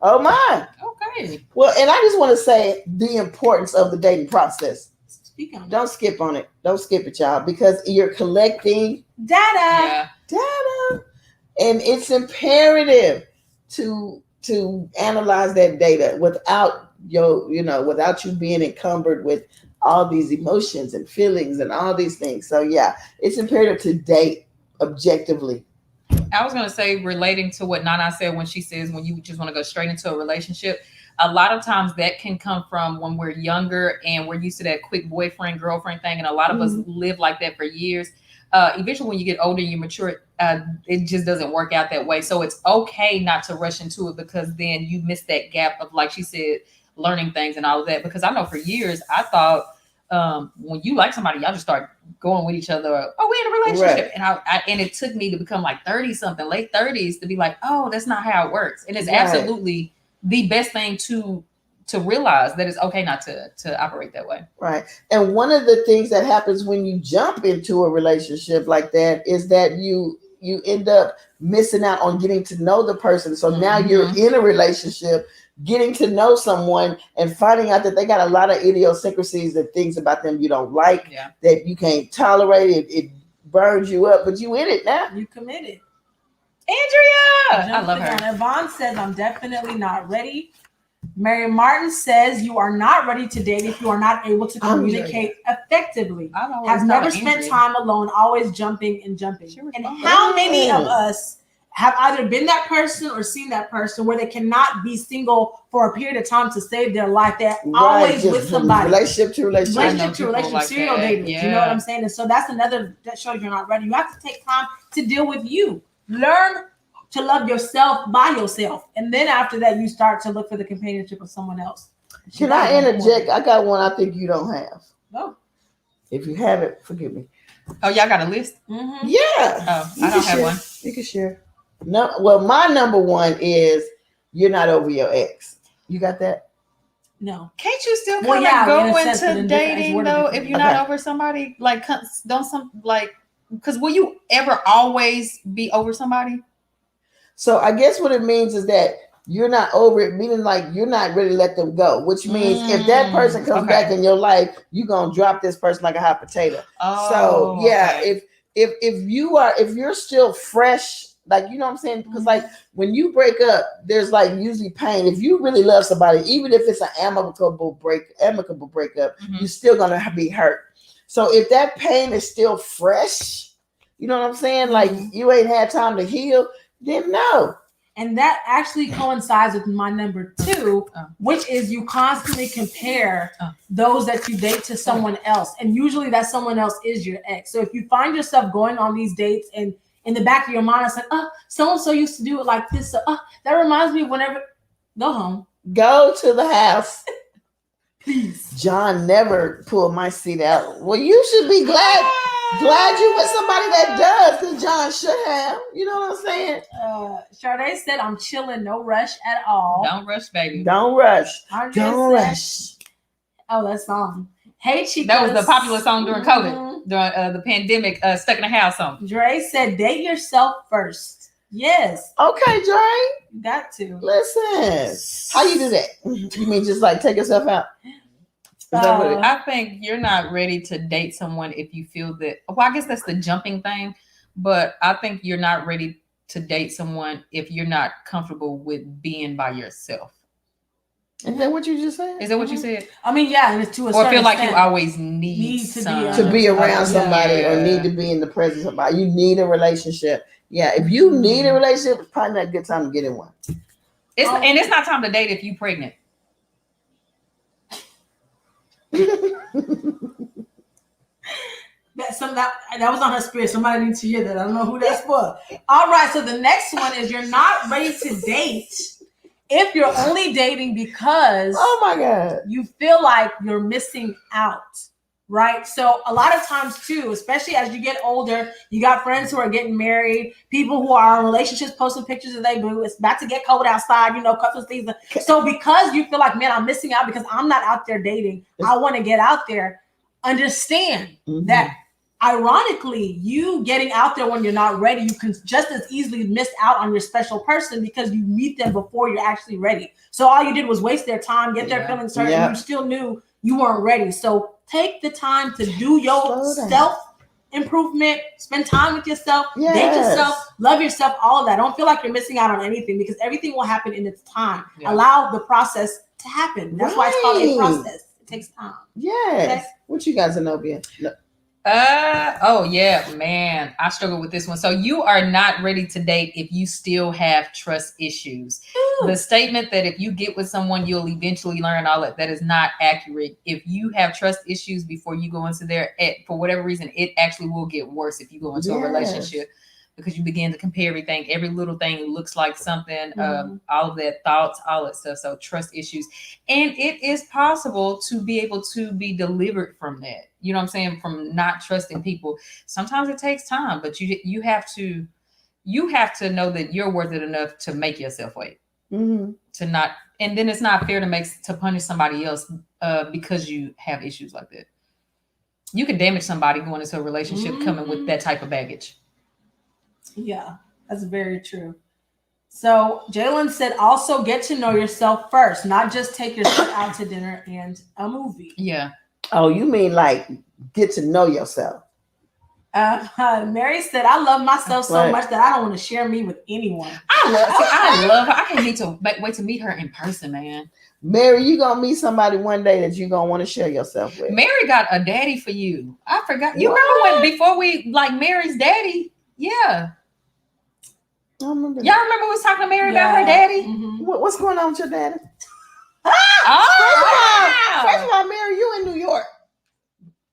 Oh, my. Okay. Well, and I just want to say the importance of the dating process. Don't skip on it. Don't skip it, y'all, because you're collecting data. And it's imperative to analyze that data without without you being encumbered with all these emotions and feelings and all these things. So yeah, it's imperative to date objectively. I was going to say, relating to what Nana said when she says when you just want to go straight into a relationship, a lot of times that can come from when we're younger and we're used to that quick boyfriend, girlfriend thing. And a lot of us live like that for years. Eventually, when you get older and you mature, it just doesn't work out that way. So it's okay not to rush into it because then you miss that gap of, like she said, learning things and all of that. Because I know for years, I thought when you like somebody, y'all just start going with each other. Oh, we're in a relationship. Right. And it took me to become like 30 something, late 30s to be like, oh, that's not how it works. And it's absolutely the best thing to realize that it's okay not to operate that way. Right. And one of the things that happens when you jump into a relationship like that is that you end up missing out on getting to know the person. So now you're in a relationship, getting to know someone and finding out that they got a lot of idiosyncrasies and things about them you don't like, that you can't tolerate. It burns you up, but you in it now. You committed. Andrea! I love her. Yvonne says, I'm definitely not ready. Mary Martin says you are not ready to date if you are not able to communicate effectively. Have never spent time alone, always jumping. And how many of us have either been that person or seen that person where they cannot be single for a period of time to save their life. They're always with somebody. Relationship to relationship, like serial that. dating. Yeah. You know what I'm saying? And so that's another that shows you're not ready. You have to take time to deal with you. Learn to love yourself by yourself. And then after that, you start to look for the companionship of someone else. Can I interject? I got one I think you don't have. No. If you have it, forgive me. Oh, y'all got a list? Mm-hmm. Yeah. Oh, I don't have one. You can share. No, well, my number one is you're not over your ex. You got that? No. Can't you still kind of go into dating though if you're not Okay. over somebody? Like, because will you ever always be over somebody? So I guess what it means is that you're not over it, meaning like you're not ready to let them go, which means if that person comes back in your life, you're gonna drop this person like a hot potato. So yeah, if you're still fresh, like, you know what I'm saying? Because like when you break up, there's like usually pain. If you really love somebody, even if it's an amicable breakup, you're still gonna be hurt. So if that pain is still fresh, you know what I'm saying? Like you ain't had time to heal, then no. And that actually coincides with my number 2, which is you constantly compare those that you date to someone else. And usually that someone else is your ex. So if you find yourself going on these dates and in the back of your mind, it's like, so-and-so used to do it like this. So, that reminds me of whenever, go home. Go to the house. Please. John never pulled my seat out. Well, you should be glad you with somebody that does, because John should have. You know what I'm saying? Sade said, I'm chilling, no rush at all. Don't rush, baby. Don't rush. Andrea Don't said, rush. Oh, that song. Hey, Chica. That was the popular song during COVID, during the pandemic, Stuck in the House song. Dre said, date yourself first. Yes. Okay, Dre. Got to. Listen. How you do that? You mean just like take yourself out? I think you're not ready to date someone if you feel that. Well, I guess that's the jumping thing, but I think you're not ready to date someone if you're not comfortable with being by yourself. Is that what you just said? Is that what you said? I mean, yeah, and it's to a or certain feel like extent. you always need to be around somebody or need to be in the presence of somebody. You need a relationship. Yeah, if you need a relationship, it's probably not a good time to get in one. And it's not time to date if you're pregnant. That was on her spirit. Somebody needs to hear that. I don't know who that's for. All right, so the next one is you're not ready to date if you're only dating because oh my God, you feel like you're missing out. Right. So a lot of times too, especially as you get older, you got friends who are getting married, people who are in relationships posting pictures of they boo. It's about to get cold outside, Christmas season. So because you feel like, man, I'm missing out because I'm not out there dating, I want to get out there. Understand that ironically, you getting out there when you're not ready, you can just as easily miss out on your special person because you meet them before you're actually ready. So all you did was waste their time, get their feelings hurt, and you still knew you weren't ready. So take the time to do your self-improvement, spend time with yourself, date yourself, love yourself, all of that. Don't feel like you're missing out on anything because everything will happen in its time. Yeah. Allow the process to happen. That's why it's called a process. It takes time. Yes. Okay? What you guys know, Ben? No. Oh yeah, man. I struggle with this one. So you are not ready to date if you still have trust issues. Ooh. The statement that if you get with someone, you'll eventually learn all that is not accurate. If you have trust issues before you go into there, for whatever reason, it actually will get worse if you go into a relationship because you begin to compare everything. Every little thing looks like something, all of that thoughts, all that stuff. So trust issues. And it is possible to be able to be delivered from that. You know what I'm saying? From not trusting people. Sometimes it takes time, but you have to know that you're worth it enough to make yourself wait. To not, and then it's not fair to punish somebody else because you have issues like that. You can damage somebody going into a relationship coming with that type of baggage. Yeah, that's very true. So Jalen said, also get to know yourself first, not just take yourself out to dinner and a movie. Yeah. Oh, you mean like get to know yourself? Mary said, I love myself so much that I don't want to share me with anyone. I love her. I can't wait to meet her in person, man. Mary, you gonna meet somebody one day that you gonna want to share yourself with. Mary got a daddy for you. I forgot. You remember when before we like Mary's daddy? Yeah. I remember Y'all that. remember we was talking to Mary about her daddy? Mhm. What's going on with your daddy? Oh, First of all, Mary, you in New York.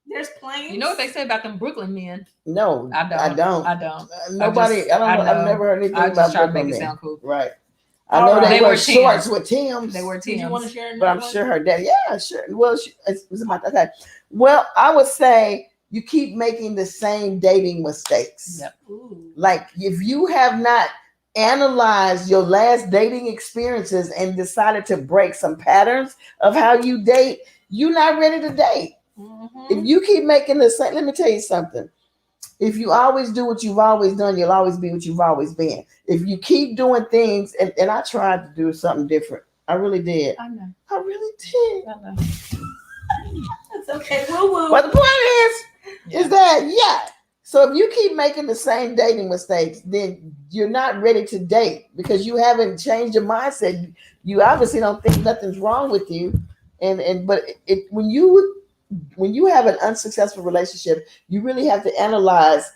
There's planes. you know what they say about them Brooklyn men? No, I don't. I don't. I don't. Nobody. I don't know. I've never heard anything I about just try to Brooklyn make it men. sound cool. Right. I All know right. they They wear wear shorts Timbs. with Timbs. They wear Did you want to Timbs. share? But I'm another sure her daddy. Yeah, sure. Well, it's my okay. Well, I would say you keep making the same dating mistakes. Yep. one? Ooh. Like if you have not analyzed your last dating experiences and decided to break some patterns of how you date, you're not ready to date. Mhm. If you keep making the same, let me tell you something. If you always do what you've always done, you'll always be what you've always been. If you keep doing things, and I tried to do something different. I really did. I know. I really did. I know. It's okay. Woo woo. But the point is Yeah. that, yeah. So if you keep making the same dating mistakes, then you're not ready to date because you haven't changed your mindset. You obviously don't think nothing's wrong with you. But when you have an unsuccessful relationship, you really have to analyze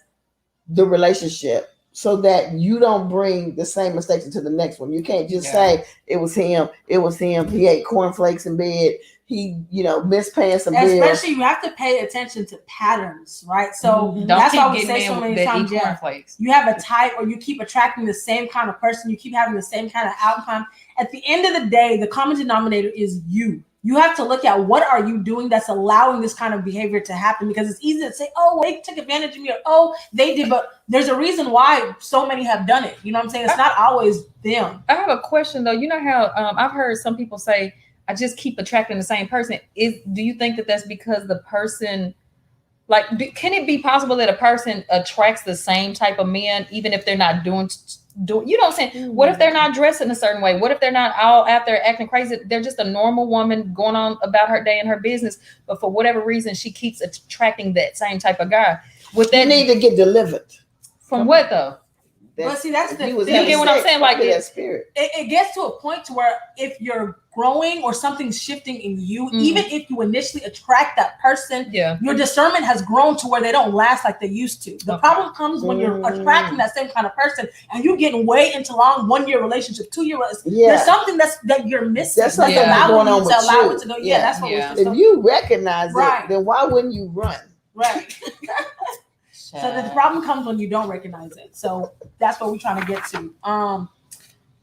the relationship so that you don't bring the same mistakes into the next one. You can't just say it was him. He ate cornflakes in bed. He, missed paying some bills. Especially, you have to pay attention to patterns, right? So Don't that's why we keep say getting so men many that times. eat Yeah, cornflakes. you have a type, or you keep attracting the same kind of person. You keep having the same kind of outcome. At the end of the day, the common denominator is you. You have to look at what are you doing that's allowing this kind of behavior to happen, because it's easy to say, oh, they took advantage of me, or oh, they did, but there's a reason why so many have done it. You know what I'm saying? It's not always them. I have a question though. You know how I've heard some people say, I just keep attracting the same person. Do you think that that's because the person, like, can it be possible that a person attracts the same type of men even if they're not doing you know what I'm saying? What if they're not dressing a certain way? What if they're not all out there acting crazy? They're just a normal woman going on about her day and her business, but for whatever reason she keeps attracting that same type of guy. With that, you need to get delivered from what though? But see, that's the thing. You get what I'm saying? Like that spirit. It gets to a point to where if you're growing or something's shifting in you, even if you initially attract that person, your discernment has grown to where they don't last like they used to. The problem comes when you're attracting that same kind of person and you're getting way into long 1-year relationship, 2-year relationship. There's something that you're missing. That's something going on with allow you. it to go. Yeah, that's what we're supposed to. If you recognize it, then why wouldn't you run? Right. So the problem comes when you don't recognize it. So that's what we're trying to get to.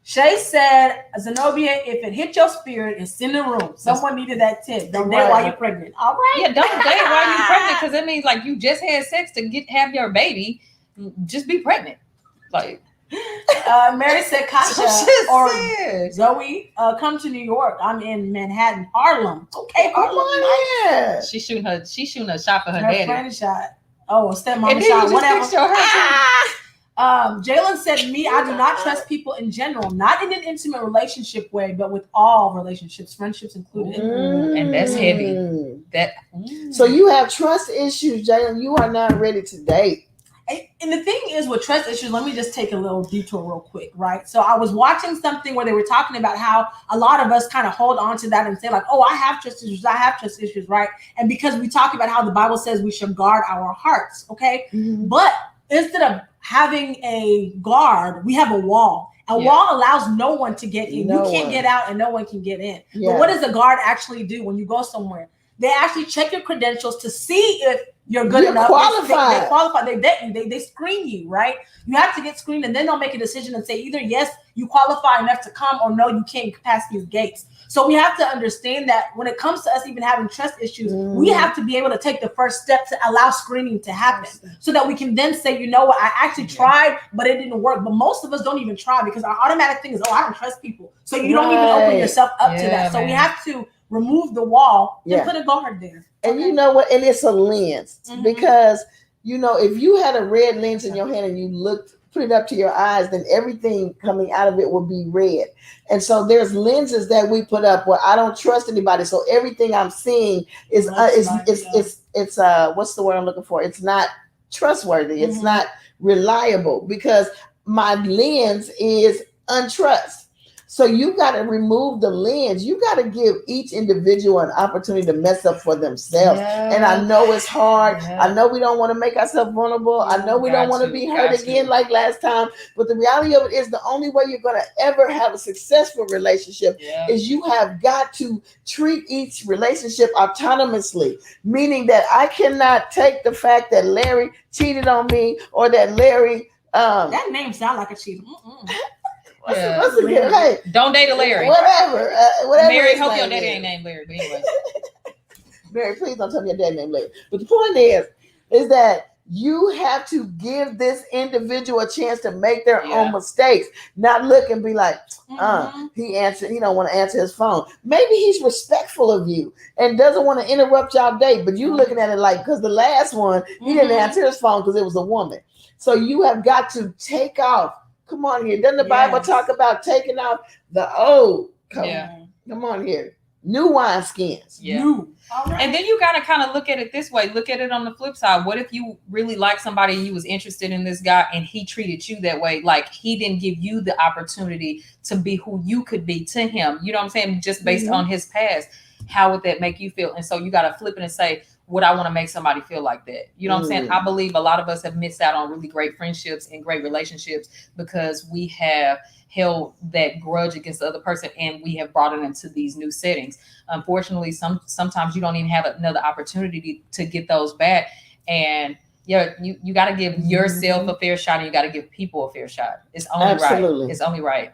Shay said, Zenobia, if it hit your spirit, it's in the room. Someone needed that tip. Don't date while you're pregnant. All right. Yeah, don't date while you're pregnant, because that means like you just had sex to have your baby. Just be pregnant. Like Mary said, Kasha or Zoe, come to New York. I'm in Manhattan, Harlem. Okay, Harlem. Yeah. She's shooting a shot for her daddy. Friend shot. Oh, a stepmom shot. Whatever. Jalen said, me, I do not trust people in general, not in an intimate relationship way, but with all relationships, friendships included. And that's heavy. So you have trust issues, Jalen. You are not ready to date. And the thing is with trust issues, let me just take a little detour real quick, right? So I was watching something where they were talking about how a lot of us kind of hold on to that and say like, oh, I have trust issues, right? And because we talk about how the Bible says we should guard our hearts, okay? But instead of having a guard, we have a wall. A wall allows no one to get in. You can't get out and no one can get in. But what does a guard actually do when you go somewhere? They actually check your credentials to see if you're good enough. Qualified. They qualify. They vet you. They screen you, right? You have to get screened, and then they'll make a decision and say either yes, you qualify enough to come, or no, you can't pass these gates. So we have to understand that when it comes to us even having trust issues, we have to be able to take the first step to allow screening to happen, so that we can then say, you know what, I actually tried, but it didn't work. But most of us don't even try because our automatic thing is, oh, I don't trust people. So you don't even open yourself up to that. So we have to remove the wall and put a guard there. And you know what? And it's a lens, because, if you had a red lens in your hand and you put it up to your eyes, then everything coming out of it will be red. And so there's lenses that we put up where I don't trust anybody. So everything I'm seeing is what's the word I'm looking for? It's not trustworthy. It's not reliable because my lens is untrust. So you got to remove the lens. You got to give each individual an opportunity to mess up for themselves. Yeah. And I know it's hard. Yeah. I know we don't want to make ourselves vulnerable. I know we don't want to be hurt again like last time. But the reality of it is the only way you're going to ever have a successful relationship is you have got to treat each relationship autonomously, meaning that I cannot take the fact that Larry cheated on me or that Larry that name sounds like a cheater. What's the good? Hey, don't date a Larry. Whatever. Mary, hope your daddy ain't named Larry, but anyway. Mary, please don't tell me your daddy named Larry. But the point is that you have to give this individual a chance to make their own mistakes, not look and be like, he don't want to answer his phone. Maybe he's respectful of you and doesn't want to interrupt y'all date, but you looking at it like, because the last one, he didn't answer his phone because it was a woman. So you have got to take off. Come on here. Doesn't the Bible talk about taking off the old coat? Come on here. New wineskins. Yeah. New. Right. And then you got to kind of look at it this way. Look at it on the flip side. What if you really like somebody and you was interested in this guy and he treated you that way? Like he didn't give you the opportunity to be who you could be to him. You know what I'm saying? Just based on his past. How would that make you feel? And so you got to flip it and say, would I want to make somebody feel like that? You know what I'm saying? I believe a lot of us have missed out on really great friendships and great relationships because we have held that grudge against the other person and we have brought it into these new settings. Unfortunately, sometimes you don't even have another opportunity to get those back. And you got to give yourself a fair shot and you got to give people a fair shot. It's only right. It's only right.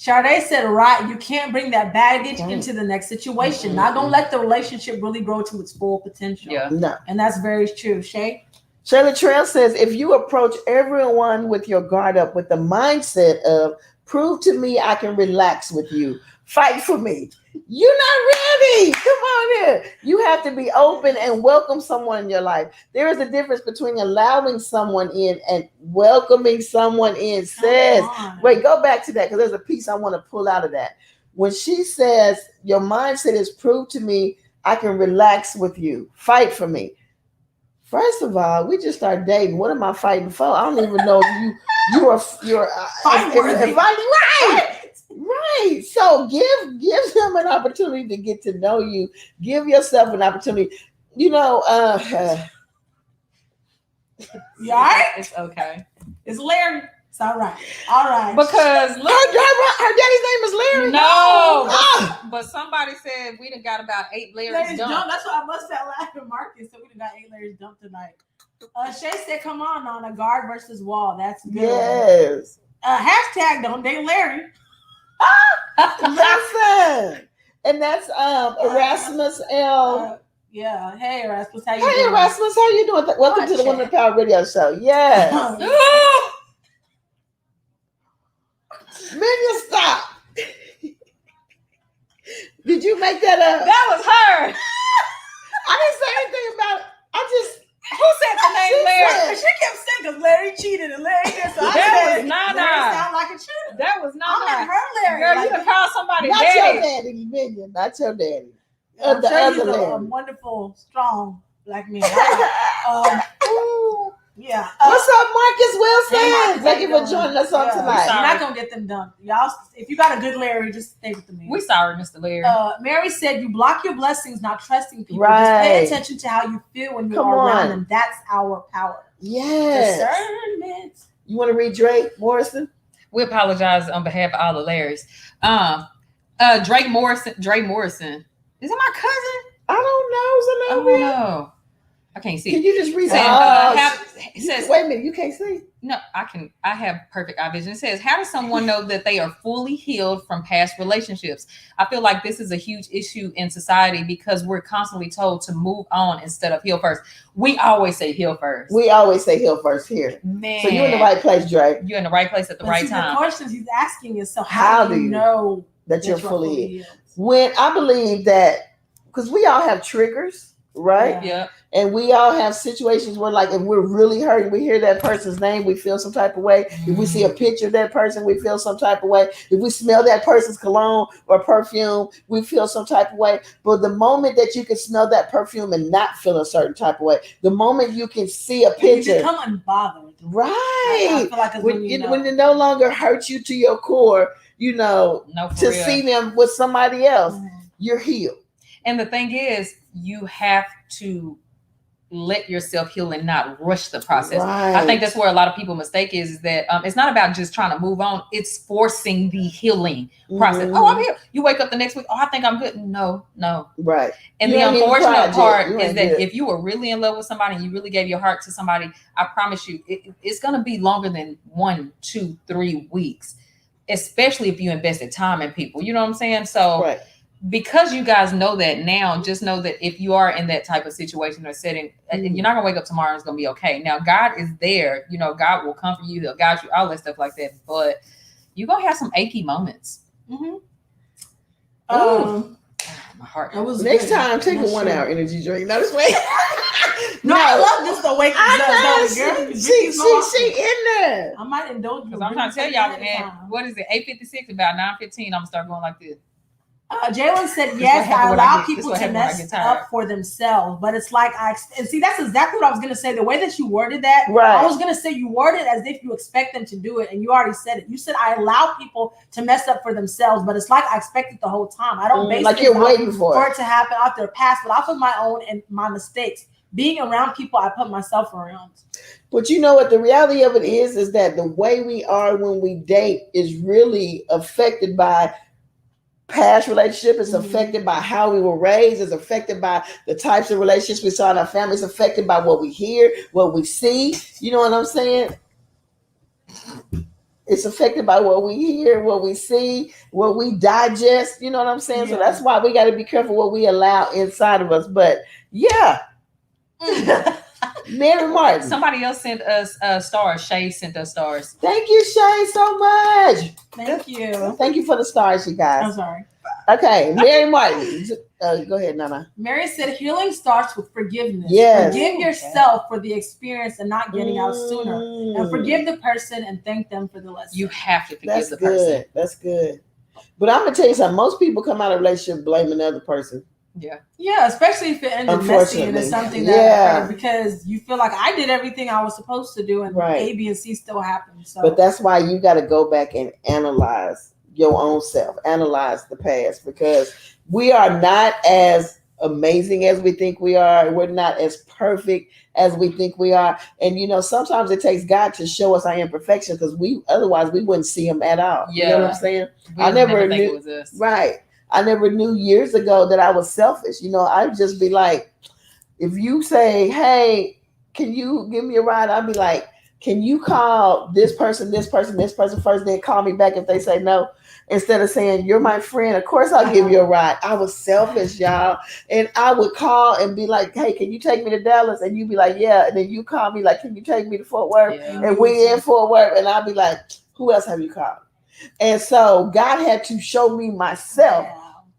Sade said, right, you can't bring that baggage into the next situation. Not gonna let the relationship really grow to its full potential. Yeah. No. And that's very true. Shay? Shayla Trail says, if you approach everyone with your guard up with the mindset of, prove to me I can relax with you, fight for me, you're not ready. Come on here. You have to be open and welcome someone in your life. There is a difference between allowing someone in and welcoming someone in. Wait, go back to that because there's a piece I want to pull out of that. When she says, your mindset is, prove to me I can relax with you, fight for me. First of all, we just started dating. What am I fighting for? I don't even know if you're fighting right. So give them an opportunity to get to know you. Give yourself an opportunity. You know, you all right? It's okay. It's Larry. It's all right. All right. Because her daddy's name is Larry. No. But somebody said we done got about 8 Larry's dumped. That's why I must have laughed at Marcus. So we done got 8 Larry's dumped tonight. Shay said, come on a guard versus wall. That's good. Yes. Hashtag don't date Larry. Listen. And that's Erasmus L. Yeah. Hey, Erasmus. How you doing? Hey, Erasmus. How you doing? Welcome to the Women Power Radio Show. Yes. Minion, stop. Did you make that up? That was her. I didn't say anything about it. Who said the name Larry? She kept saying because Larry cheated and Larry did. So that was not Larry sound like a cheater. That was not her Larry. Girl, you can call somebody not daddy. Your daddy, Minion. Not your daddy. I'm sure he's a wonderful, strong black man. Yeah. What's up, Marcus Wilson? Thank you for joining us on tonight. You're not gonna get them done, y'all. If you got a good Larry, just stay with the man. We sorry, Mr. Larry. Mary said, "You block your blessings, not trusting people. Right. Just pay attention to how you feel when you're around them. That's our power." Yes. Discernment. You want to read Drake Morrison? We apologize on behalf of all the Larrys. Drake Morrison. Is it my cousin? I don't know. I don't know. I can't see. Can you just read it says, wait a minute, you can't see? No, I can. I have perfect eye vision. It says, how does someone know that they are fully healed from past relationships? I feel like this is a huge issue in society because we're constantly told to move on instead of heal first. We always say heal first. We always say heal first here. Man. So you're in the right place, Drake. You're in the right place at the right time. The questions he's asking is, so how do you know that you're fully healed? When I believe that, because we all have triggers. right? Yeah. And we all have situations where, like, if we're really hurting, we hear that person's name, we feel some type of way. If we see a picture of that person, we feel some type of way. If we smell that person's cologne or perfume, we feel some type of way. But the moment that you can smell that perfume and not feel a certain type of way, the moment you can see a picture, you become unbothered. right? I feel like it's when it no longer hurts you to your core, No, for to real. see them with somebody else, you're healed. And the thing is, you have to let yourself heal and not rush the process. Right. I think that's where a lot of people mistake is that it's not about just trying to move on. It's forcing the healing process. Oh, I'm here. You wake up the next week. Oh, I think I'm good. No. Right. And the unfortunate part is that if you were really in love with somebody and you really gave your heart to somebody, I promise you, it's going to be longer than 1, 2, 3 weeks, especially if you invested time in people. You know what I'm saying? So right. Because you guys know that now, just know that if you are in that type of situation or setting, you're not gonna wake up tomorrow and it's gonna be okay. Now, God is there. God will comfort you. He'll guide you, all that stuff like that. But you're gonna have some achy moments. My heart. Next time, take a 1 hour energy drink. No, this way. No, I love this the way girl. She in there. I might indulge because I'm trying to tell y'all, man. What is it? 8:56. About 9:15. I'm gonna start going like this. Jalen said, yes, I allow people to mess up for themselves, but it's like and see, that's exactly what I was going to say. The way that you worded that, right. I was going to say you worded as if you expect them to do it, and you already said it. You said, I allow people to mess up for themselves, but it's like I expect it the whole time. I don't base like you're waiting for it to happen off their past, but off of my own and my mistakes. Being around people I put myself around. But you know what? The reality of it is that the way we are when we date is really affected by past relationship. Is affected by how we were raised. Is affected by the types of relationships we saw in our families. Affected by what we hear, what we see. You know what I'm saying? It's affected by what we hear, what we see, what we digest. You know what I'm saying? Yeah. So that's why we got to be careful what we allow inside of us. But yeah. Mary Martin. Somebody else sent us stars. Shay sent us stars. Thank you, Shay, so much. Thank you. Thank you for the stars, you guys. I'm sorry. Okay, Mary Martin. Go ahead, Nana. Mary said healing starts with forgiveness. Yes. Forgive yourself for the experience and not getting out sooner. And forgive the person and thank them for the lesson. You have to forgive the person. That's good. But I'm going to tell you something. Most people come out of a relationship blaming the other person. Yeah, especially if it ended messy and it's something that because you feel like I did everything I was supposed to do and A, B, and C still happened. So, but that's why you got to go back and analyze your own self, analyze the past, because we are not as amazing as we think we are. We're not as perfect as we think we are. And sometimes it takes God to show us our imperfection because otherwise we wouldn't see him at all. Yeah. You know what I'm saying? I never knew it was us. Right. I never knew years ago that I was selfish. I'd just be like, if you say, hey, can you give me a ride? I'd be like, can you call this person first, then call me back if they say no? Instead of saying, you're my friend, of course I'll give you a ride. I was selfish, y'all. And I would call and be like, hey, can you take me to Dallas? And you'd be like, yeah. And then you call me like, can you take me to Fort Worth? Yeah. And we in Fort Worth. And I'd be like, who else have you called? And so God had to show me myself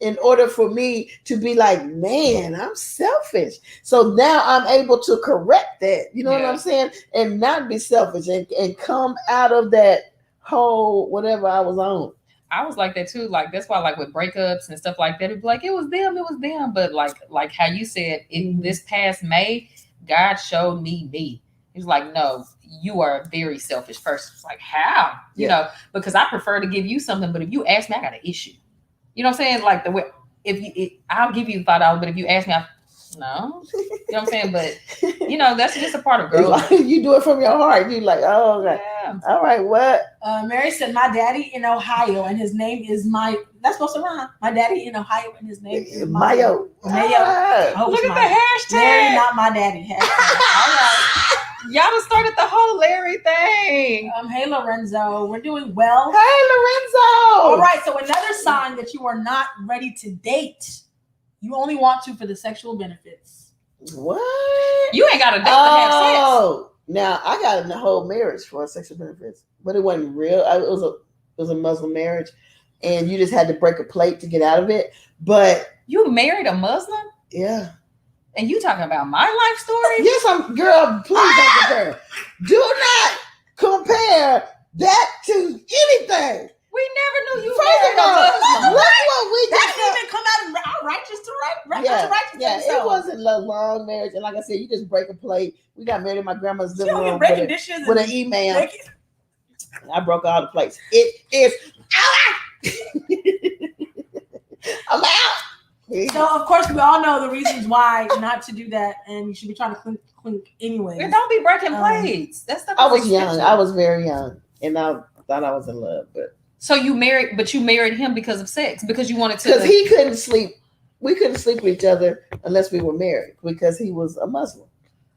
in order for me to be like, man, I'm selfish. So now I'm able to correct that. You know what I'm saying? And not be selfish and come out of that whole whatever I was on. I was like that too. Like, that's why, like, with breakups and stuff like that, it'd be like, it was them. But like how you said, in this past May, God showed me. He was like, no, you are a very selfish person. It's like, how? You know, because I prefer to give you something, but if you ask me, I got an issue. You know what I'm saying? Like, the way, I'll give you $5, but if you ask me, no. You know what I'm saying? But, that's just a part of growth. Like, you do it from your heart. You're like, oh, okay. Yeah. All right, what? Mary said, my daddy in Ohio, and his name is that's supposed to rhyme. My daddy in Ohio, and his name is Mayo. Look at the hashtag. Mary, not my daddy. Hashtag. All right. Y'all done started the whole Larry thing. Hey, Lorenzo. We're doing well. Hey, Lorenzo. All right. So another sign that you are not ready to date. You only want to for the sexual benefits. What? You ain't got to date to have sex. Now I got in the whole marriage for sexual benefits, but it wasn't real. It was a Muslim marriage, and you just had to break a plate to get out of it. But you married a Muslim? Yeah. And you talking about my life story? Yes, girl, please don't compare. Do not compare that to anything. We never knew you First married of a all, Muslim. look what we That just didn't even come out of our righteous to right. yeah, it wasn't a long marriage. And like I said, you just break a plate. We got married in my grandma's She living don't get room breaking dishes with and an email. making- I broke all the plates. It is I'm out. So of course we all know the reasons why not to do that, and you should be trying to clink anyway. And don't be breaking plates. That stuff I is was young. expensive. I was very young, and I thought I was in love, but So you married him because of sex, because you wanted to. Because he couldn't sleep. We couldn't sleep with each other unless we were married because he was a Muslim.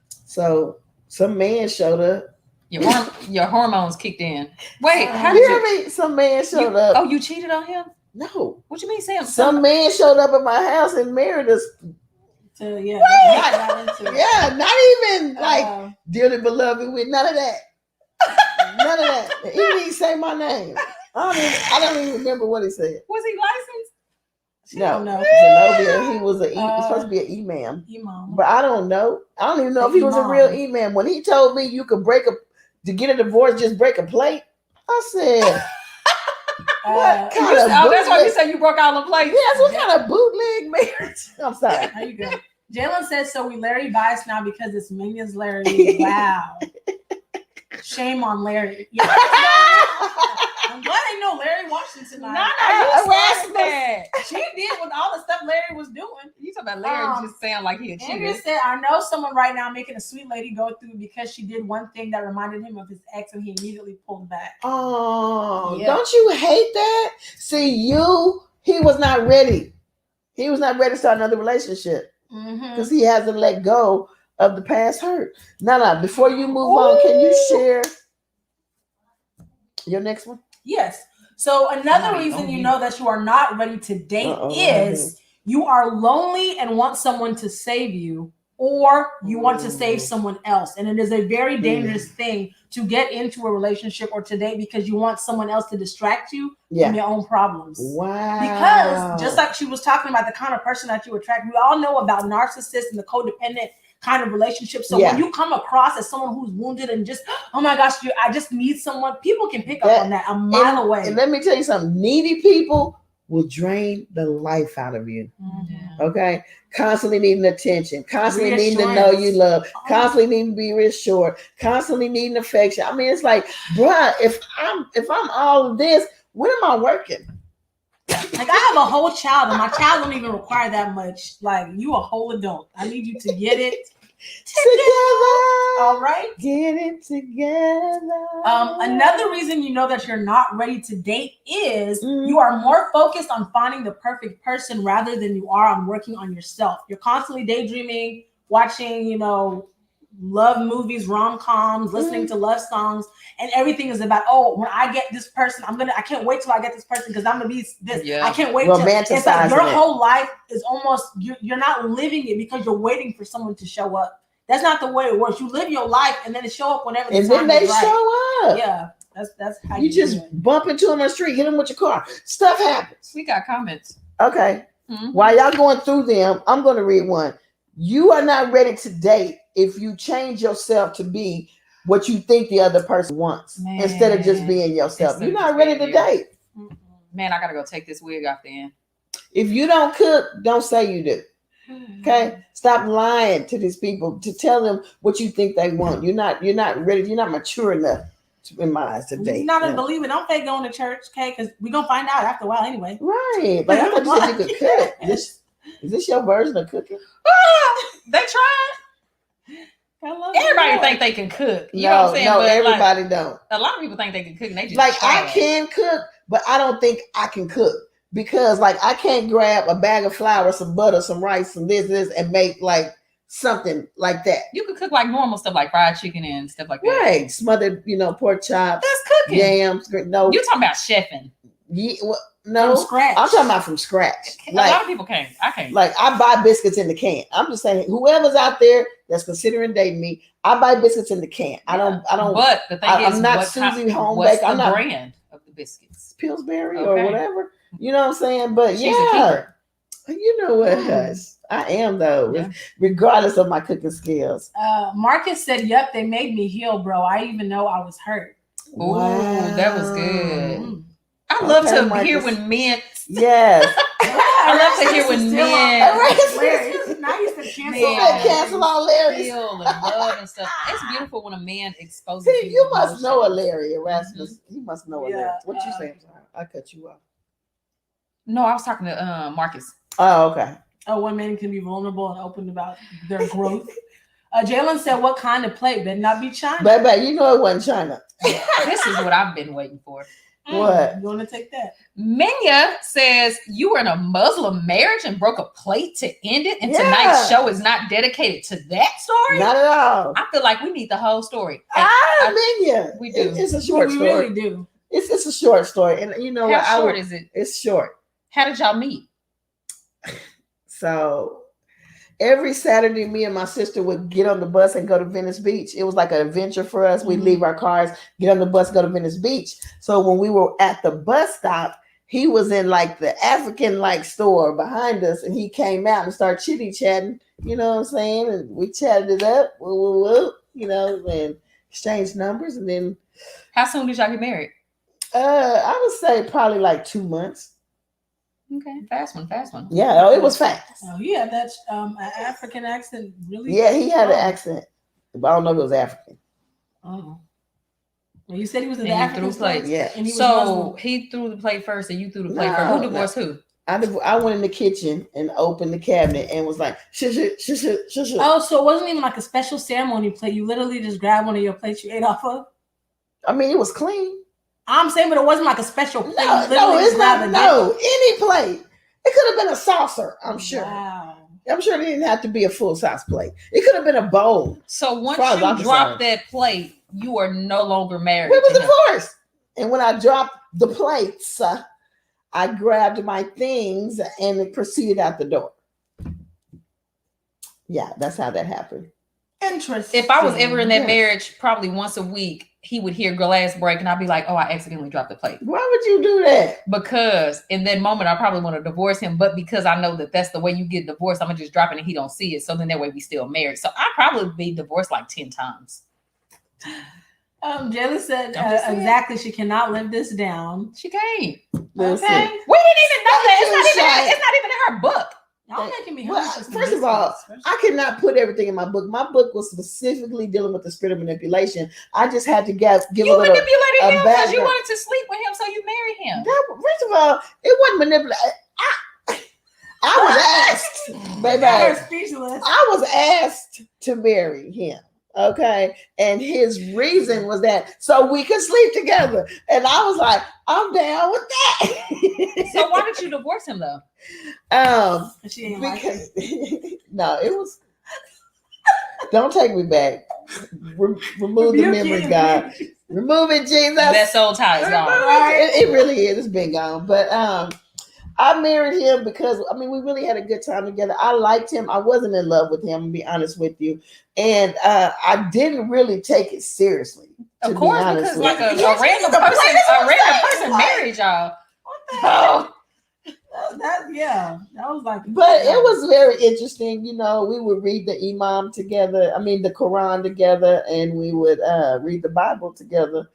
So some man showed up. Your hormones kicked in. Wait, how You did hear me? Some man showed up. Oh, you cheated on him? No. What you mean, Sam? Some man showed up at my house and married us. So yeah, Yeah, not even like dearly beloved with none of that. None of that. He didn't even say my name. I don't even remember what he said. Was he licensed? No, Zenobia. He was supposed to be an imam. But I don't know. I don't even know if he was a real imam. When he told me you could to get a divorce, just break a plate, I said, what kind of bootleg? That's why you said you broke all the plates. Yes, what kind of bootleg marriage? I'm sorry. There you go. Jalen says, so we Larry biased now because it's Minions Larry. Wow. Shame on Larry. Yeah. I'm glad I know Larry Washington tonight. That. She did with all the stuff Larry was doing. You talking about Larry just sound like he a cheater. Andrew said, I know someone right now making a sweet lady go through because she did one thing that reminded him of his ex and he immediately pulled back. Oh, yeah. Don't you hate that? See, he was not ready. He was not ready to start another relationship because he hasn't let go of the past hurt. No. Before you move on, can you share your next one? Yes. So another reason you know that you are not ready to date is you are lonely and want someone to save you, or you want to save someone else. And it is a very dangerous thing to get into a relationship or to date because you want someone else to distract you from your own problems. Wow. Because just like she was talking about the kind of person that you attract, we all know about narcissists and the codependent kind of relationship. So when you come across as someone who's wounded and just, oh my gosh, I just need someone, people can pick up on that a mile away. And let me tell you something, needy people will drain the life out of you. Okay? Constantly needing attention, constantly needing to know you love, constantly needing to be reassured, constantly needing affection. I mean, it's like, bruh, if I'm all of this, when am I working? Like I have a whole child and my child don't even require that much. Like you a whole adult. I need you to get it together. All right. Get it together. Another reason you know that you're not ready to date is you are more focused on finding the perfect person rather than you are on working on yourself. You're constantly daydreaming, watching, love movies, rom-coms, listening to love songs, and everything is about, when I get this person, I can't wait till I get this person because I'm gonna be this. I can't wait it's like your whole life is almost you're not living it because you're waiting for someone to show up. That's not the way it works. You live your life and then it show up whenever and then they show up. Yeah, that's how you just bump into them on the street, hit them with your car. Stuff happens. We got comments. Okay. While y'all going through them, I'm going to read one. You are not ready to date if you change yourself to be what you think the other person wants instead of just being yourself. You're not ready to date. Man, I gotta go take this wig off then. If you don't cook, don't say you do. Okay? Stop lying to these people to tell them what you think they want. You're not ready. You're not mature enough in my eyes to date. You're not a believer. Don't fake going to church, okay? Because we're gonna find out after a while anyway. Right. But I thought you said you could cook. Is this your version of cooking? They tried. Everybody think they can cook. You know what I'm saying? No, but everybody don't. A lot of people think they can cook and they just I can cook, but I don't think I can cook. Because I can't grab a bag of flour, some butter, some rice, some this, and make something like that. You could cook normal stuff like fried chicken and stuff like that. Right. Smothered, pork chops. That's cooking. Yams. No. You're talking about chefing. Yeah, no. From scratch. I'm talking about from scratch. A lot of people can't. I can't. I buy biscuits in the can. I'm just saying, whoever's out there that's considering dating me, I buy biscuits in the can. I don't. But the thing is, I'm not Susie Home what's Bake. I'm the not brand of the biscuits. Pillsbury or whatever. You know what I'm saying? But she's a keeper. You know what, Hush? I am though, Yeah. regardless of my cooking skills. Marcus said, "Yep, they made me heal, bro. I even know I was hurt." Ooh, that was good. Mm. I love Okay, to Marcus. hear when men. Yes. I love to hear when men Now you said cancel. So they cancel all Larry's. feel and love and stuff. It's beautiful when a man exposes See, you must emotions. know a Larry Erasmus. You must know a Yeah, Larry. What you saying? I cut you off. No, I was talking to Marcus. Oh, okay. When men can be vulnerable and open about their growth. Jalen said, "What kind of plate? Better not be China." Baby, you know it wasn't China. This is what I've been waiting for. What? You want to take that? Menya says you were in a Muslim marriage and broke a plate to end it, and Yeah. tonight's show is not dedicated to that story. Not at all. I feel like we need the whole story. Menya. We do. It's a short We story. really do. It's a short story, and you know what? How short is it? It's short. How did y'all meet? So every Saturday, me and my sister would get on the bus and go to Venice Beach. It was like an adventure for us. We'd leave our cars, get on the bus, go to Venice Beach. So when we were at the bus stop, he was in like the African like store behind us, and he came out and started chitty chatting. You know what I'm saying? And we chatted it up, you know, and exchanged numbers. And then, How soon did y'all get married? I would say probably like 2 months. Okay, fast one. Yeah, it was fast. Oh, he had that African accent, really. Yeah, he had an accent, but I don't know if it was African. Oh. Well, you said he was in the And you African threw plates. place. Yeah. And he was So Muslim. he threw the plate first, and you threw the plate No, first. Who divorced who? I went in the kitchen and opened the cabinet and was like, shush. Oh, so it wasn't even like a special ceremony plate. You literally just grabbed one of your plates you ate off of? I mean, it was clean. I'm saying, but it wasn't like a special plate. No, You literally it's just not. grabbed No, any plate. It could have been a saucer, I'm sure. Wow. I'm sure it didn't have to be a full size plate. It could have been a bowl. So once As far as I'm you drop concerned. that plate, you are no longer married. We were to him. divorced. And when I dropped the plates, I grabbed my things and proceeded out the door. Yeah, that's how that happened. Interesting. If I was ever in that Yeah. marriage, probably once a week, he would hear glass break, and I'd be like, "Oh, I accidentally dropped the plate." Why would you do that? Because in that moment, I probably want to divorce him, but because I know that that's the way you get divorced, I'm gonna just drop it and he don't see it. So then that way we still married. So I probably be divorced like 10 times. Jayla said I'm just saying. exactly. She cannot live this down. She can't. Listen. Okay. We didn't even know that. Shy. It's not even in her book. Y'all making me Well, hungry for some first of all, biscuits. I could not put everything in my book. My book was specifically dealing with the spirit of manipulation. I just had to give You a little. manipulated a him because you background. wanted to sleep with him, so you married him. First of all, it wasn't manipulation. I was asked, baby. You're speechless. I was asked to marry him. Okay. And his reason was that so we could sleep together. And I was like, I'm down with that. So why did you divorce him though? She ain't like it. Because no, it was don't take me back. Remove the memory, God. Remove it, Jesus. That soul ties gone. It really is. It's been gone. But I married him because I mean we really had a good time together. I liked him. I wasn't in love with him, to be honest with you. And I didn't really take it seriously. Of course, be honest because with like you. a random person married y'all. What the hell? That was like. But it was very interesting. You know, we would read the Imam together. I mean, the Quran together, and we would read the Bible together.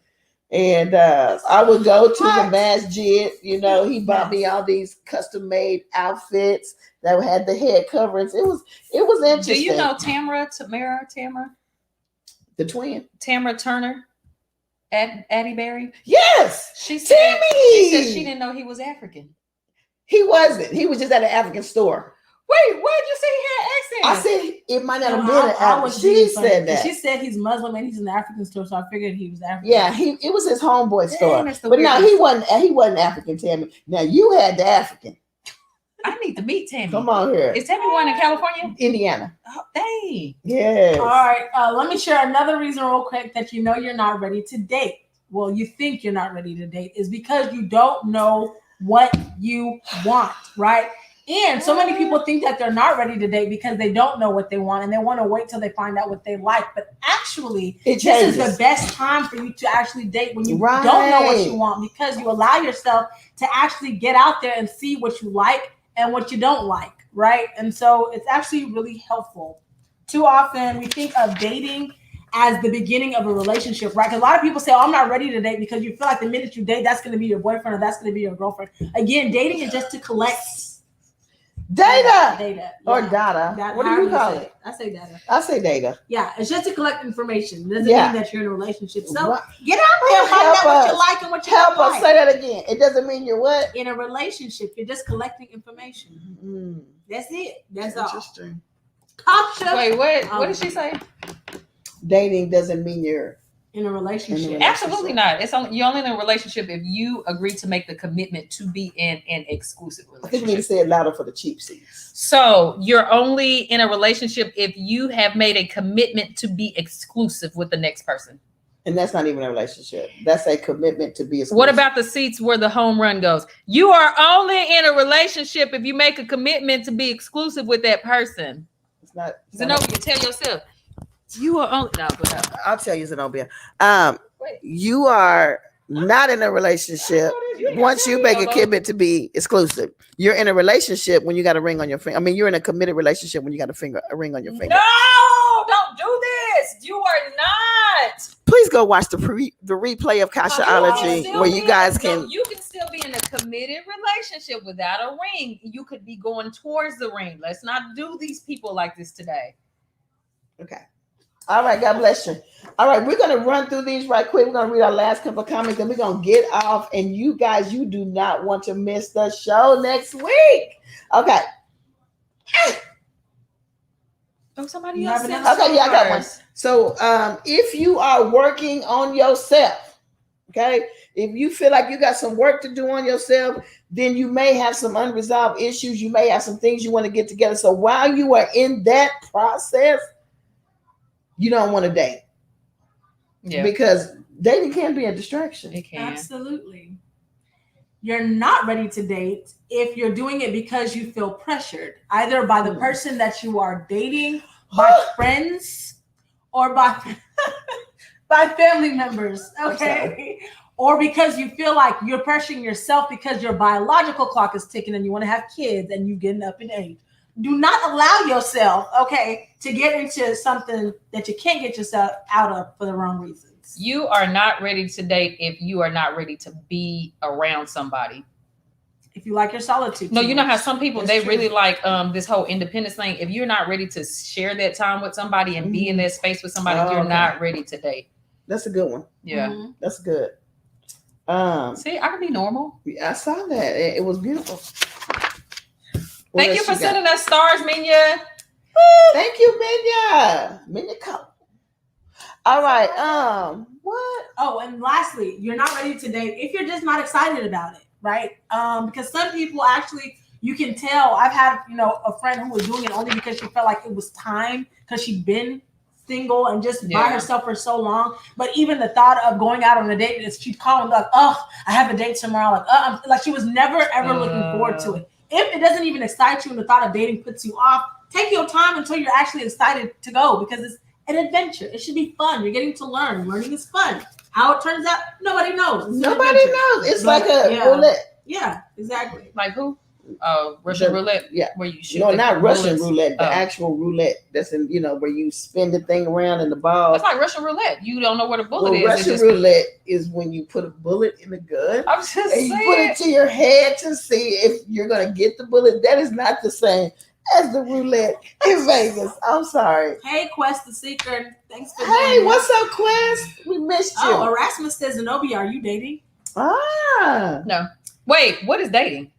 And I would go to the masjid. You know, he bought me all these custom-made outfits that had the head coverings. It was interesting. Do you know Tamara, the twin? Tamara Turner at Addie Berry? Yes, She said Tammy. she didn't know he was African. He wasn't. He was just at an African store. Wait, where did you say he had an accent? I said it might not have been an I African. was She being funny. said that. She said he's Muslim and he's in the African store, so I figured he was African. Yeah, it was his homeboy store. that's the But no, weirdest. he wasn't African, Tammy. Now you had the African. I need to meet Tammy. Come on here. Is Tammy one in California? Indiana. Oh, dang. Yes. All right. Let me share another reason real quick that you know you're not ready to date. Well, you think you're not ready to date is because you don't know what you want, right? And so many people think that they're not ready to date because they don't know what they want and they want to wait till they find out what they like. But actually, It this changes. is the best time for you to actually date when you Right. don't know what you want because you allow yourself to actually get out there and see what you like and what you don't like, right? And so it's actually really helpful. Too often we think of dating as the beginning of a relationship, right? Because a lot of people say, "Oh, I'm not ready to date," because you feel like the minute you date, that's going to be your boyfriend or that's going to be your girlfriend. Again, dating is just to collect data or yeah. data. What do you call it? I say data. I say data. Yeah, it's just to collect information. It doesn't Yeah. mean that you're in a relationship. So What? get out there, find Help out what us. you like and what you Help don't us like. say that again. It doesn't mean you're what? In a relationship, you're just collecting information. That's it. That's all. Interesting. Caution. Wait, what did she say? Dating doesn't mean you're In a relationship. Absolutely not. You're only in a relationship if you agree to make the commitment to be in an exclusive I think we need to relationship. say it louder for the cheap seats. So you're only in a relationship if you have made a commitment to be exclusive with the next person. And that's not even a relationship. That's a commitment to be exclusive. What about the seats where the home run goes? You are only in a relationship if you make a commitment to be exclusive with that person. It's not. Zenobia, tell yourself. You are only no, but I'll tell you, Zenobia. You are not in a relationship once you make a commitment to be exclusive. You're in a relationship when you got a ring on your finger. I mean, you're in a committed relationship when you got a ring on your finger. no, don't do this. You are not. Please go watch the replay of Kashaology where you guys can. You can still be in a committed relationship without a ring. You could be going towards the ring. Let's not do these people like this today. Okay. All right, God bless you. All right, we're going to run through these right quick. We're going to read our last couple of comments, and we're going to get off. And you guys, you do not want to miss the show next week. Okay. Oh, somebody else. Okay, yeah, I got one. So if you are working on yourself, okay, if you feel like you got some work to do on yourself, then you may have some unresolved issues. You may have some things you want to get together. So while you are in that process, you don't want to date. Yeah. Because dating can be a distraction. It can. Absolutely. You're not ready to date if you're doing it because you feel pressured, either by the person that you are dating, by friends, or by family members. Okay. Or because you feel like you're pressuring yourself because your biological clock is ticking and you want to have kids and you're getting up in age. Do not allow yourself, to get into something that you can't get yourself out of for the wrong reasons. You are not ready to date if you are not ready to be around somebody. If you like your solitude. No, you know how some people, they really like this whole independence thing. If you're not ready to share that time with somebody and be in that space with somebody, you're not ready to date. That's a good one. Yeah. That's good. See, I can be normal. I saw that. It was beautiful. Thank you for sending us stars, Minya. Thank you, Minya. Minya, come. All right. What? Oh, and lastly, you're not ready to date if you're just not excited about it, right? Because some people actually, you can tell. I've had, a friend who was doing it only because she felt like it was time because she'd been single and just by herself for so long. But even the thought of going out on a date, she'd call and be like, "Oh, I have a date tomorrow." Like she was never ever looking forward to it. If it doesn't even excite you and the thought of dating puts you off, take your time until you're actually excited to go because it's an adventure. It should be fun. You're getting to learn. Learning is fun. How it turns out, nobody knows. Nobody knows. It's like a roulette. Yeah, exactly. Like who? Russian roulette. Yeah. Where you shoot. No, not Russian roulette. The actual roulette. That's in, where you spin the thing around in the ball. It's like Russian roulette. You don't know where the bullet is. Russian roulette is when you put a bullet in the gun. I'm just saying. You put it to your head to see if you're gonna get the bullet. That is not the same as the roulette in Vegas. I'm sorry. Hey, Quest the Seeker. Thanks for Hey, what's up, Quest? We missed you. Oh, Erasmus says, Zenobia, are you dating? No. Wait, what is dating?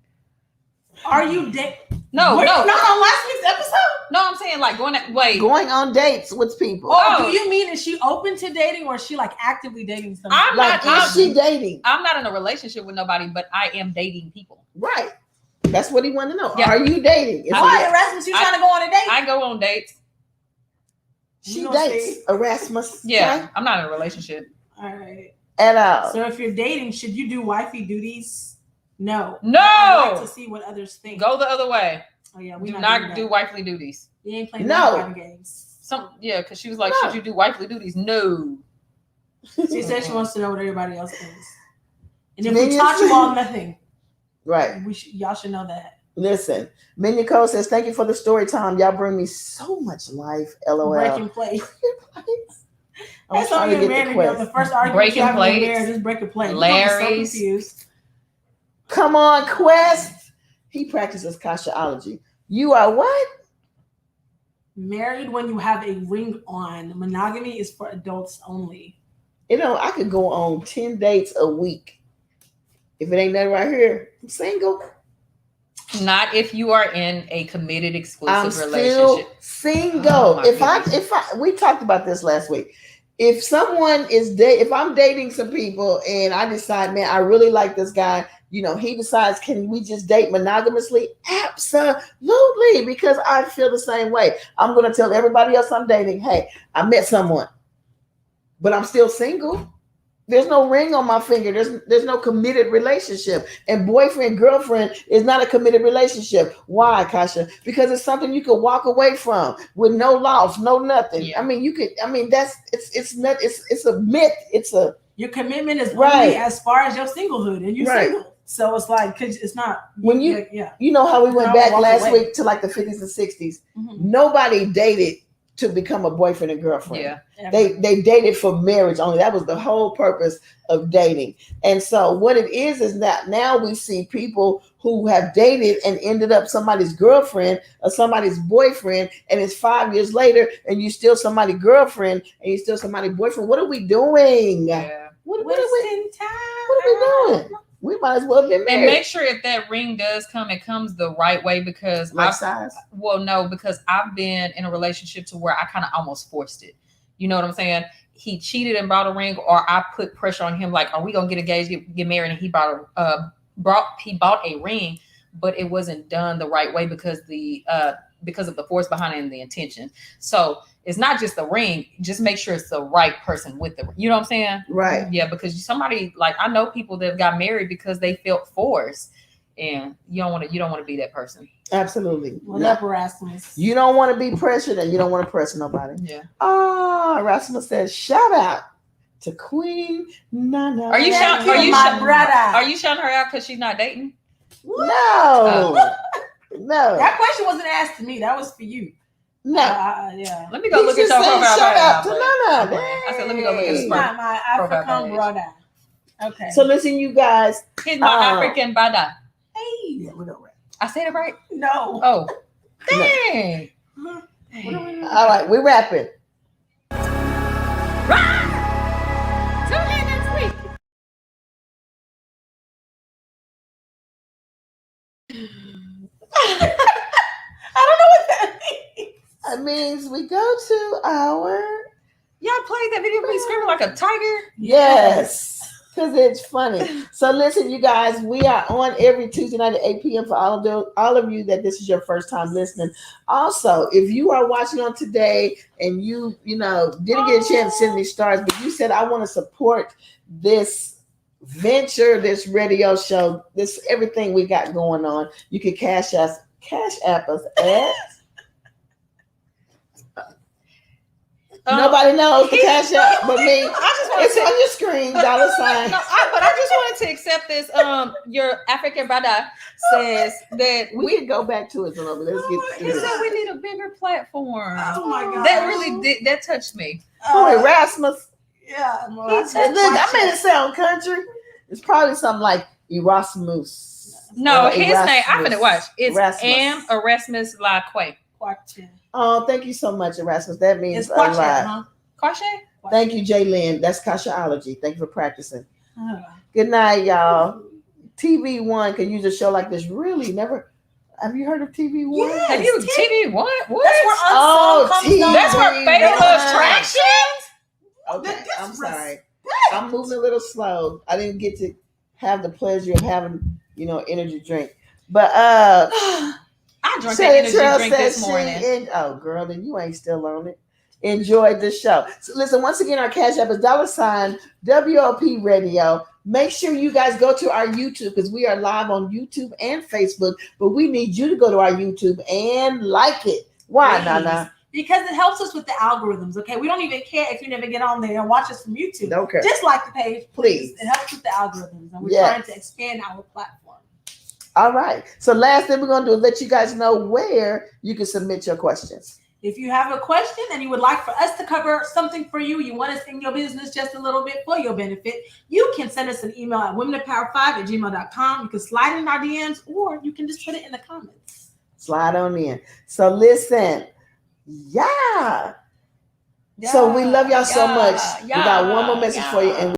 Are you dating? No. Not on last week's episode? No, I'm saying like going on dates with people. Oh, do you mean is she open to dating or is she like actively dating somebody? Is she dating? I'm not in a relationship with nobody, but I am dating people. Right. That's what he wanted to know. Yeah. Are you dating? Why, Erasmus, you trying to go on a date? I go on dates. She dates. Erasmus. Yeah, right? I'm not in a relationship. All right. At all. So if you're dating, should you do wifey duties? No. I like to see what others think. Go the other way. Oh yeah, we do not do wifely duties. You ain't playing no games. Because she was like, should you do wifely duties? No. She said she wants to know what everybody else thinks. And if we taught you all nothing, right? Y'all should know that. Listen, Minya Cole says, thank you for the story time. Y'all bring me so much life. LOL. Breaking plate. I'm That's trying all to you're get the married. The quest. first argument Breaking you have in your plates. marriage is breaking plate. Larry's. I'm so confused. Come on, Quest. He practices Kashaology. You are what? Married when you have a ring on. Monogamy is for adults only. You know, I could go on 10 dates a week. If it ain't that right here, I'm single. Not if you are in a committed exclusive I'm still relationship. single. Oh, my if goodness. we talked about this last week. If someone is if I'm dating some people and I decide, man, I really like this guy, you know, he decides, can we just date monogamously? Absolutely, because I feel the same way. I'm going to tell everybody else I'm dating, hey, I met someone, but I'm still single. There's no ring on my finger. There's no committed relationship. And boyfriend, girlfriend is not a committed relationship. Why, Kasha? Because it's something you could walk away from with no loss, no nothing. Yeah. I mean, it's a myth. Your commitment is Right. only as far as your singlehood, and you're Right. single. So it's like, cause it's not When you yeah. you know how we went No, back walk last away. week to like the 50s and 60s. Mm-hmm. Nobody dated to become a boyfriend and girlfriend. Yeah. They dated for marriage only. That was the whole purpose of dating. And so what it is that now we see people who have dated and ended up somebody's girlfriend or somebody's boyfriend, and it's 5 years later and you still somebody's girlfriend and you still somebody's boyfriend. What are we doing? Yeah. What are Wasting time. we doing? We might as well be married. And make sure if that ring does come, it comes the right way, because like size. well, no, because I've been in a relationship to where I kind of almost forced it. You know what I'm saying? He cheated and brought a ring, or I put pressure on him, like, are we gonna get engaged, get married? And he bought a ring, but it wasn't done the right way because of the force behind it and the intention. So it's not just the ring, just make sure it's the right person with the, you know what I'm saying? Right. Yeah, because somebody, like, I know people that got married because they felt forced, and you don't want to be that person. Absolutely. Whatever, Rasmus. You don't want to be pressured and you don't want to press nobody. Yeah. Oh, Rasmus says, shout out to Queen Nana. Are you Thank shouting? you, my brother. Are you shouting her out because she's not dating? No. No. That question wasn't asked to me. That was for you. No. Yeah. Let me go look at your profile. Shout out to picture. Nana. I said, let me go look at his He's profile. not my Profile African page. brother. Okay. So listen, you guys. He's my African brother. Hey. Yeah, we're gonna wrap. I said it right? No. Oh. Dang. All right, we're wrapping. Right. Tune in next week. I don't know what that means. That means we go to our Y'all played that video of me screaming like a tiger? yes. Because it's funny. So listen, you guys, we are on every Tuesday night at 8 p.m. for all of you that this is your first time listening. Also, if you are watching on today and you didn't get a chance to send me stars, but you said, I want to support this venture, this radio show, this everything we got going on, you can cash app us at nobody knows the cash app but me. It's on your screen, $sign. No, but I just wanted to accept this. Your African brother says that We can go back to it a little bit. Let's get he to said it. we need a bigger platform. Oh my God. That really did, that touched me. Oh, Erasmus. Yeah. Well, Look, I made it sound country. It's probably something like Erasmus. No, Or his name, I'm Erasmus. gonna watch. It's Erasmus. Erasmus Laque. Question. Oh, thank you so much, Erasmus. That means It's a question, lot. huh? Quashe? Thank you, Jaylyn. That's Kashaology. Thank you for practicing. Huh. Good night, y'all. TV1 can use a show like this. Really, never. Have you heard of TV1? Yes. Have you TV what? What? That's where Oh, Unsung comes TV. on. That's where Fatal Yeah. Attractions? Okay, I'm This sorry. I'm moving a little slow. I didn't get to have the pleasure of having, energy drink. But I drank Shay that energy Trail drink says this morning. oh girl, then you ain't still on it. Enjoyed the show. So listen, once again, our cash app is $ WOP Radio. Make sure you guys go to our YouTube because we are live on YouTube and Facebook. But we need you to go to our YouTube and like it. Why, Please. Nana? Because it helps us with the algorithms, okay? We don't even care if you never get on there and watch us from YouTube. Don't care. Just like the page, Please. It helps with the algorithms, and we're Yes. trying to expand our platform. All right. So last thing we're going to do is let you guys know where you can submit your questions. If you have a question and you would like for us to cover something for you, you want us in your business just a little bit for your benefit, you can send us an email at womenofpower5@gmail.com. You can slide in our DMs, or you can just put it in the comments. Slide on in. So listen, yeah. So we love y'all so much. We got one more message for you, and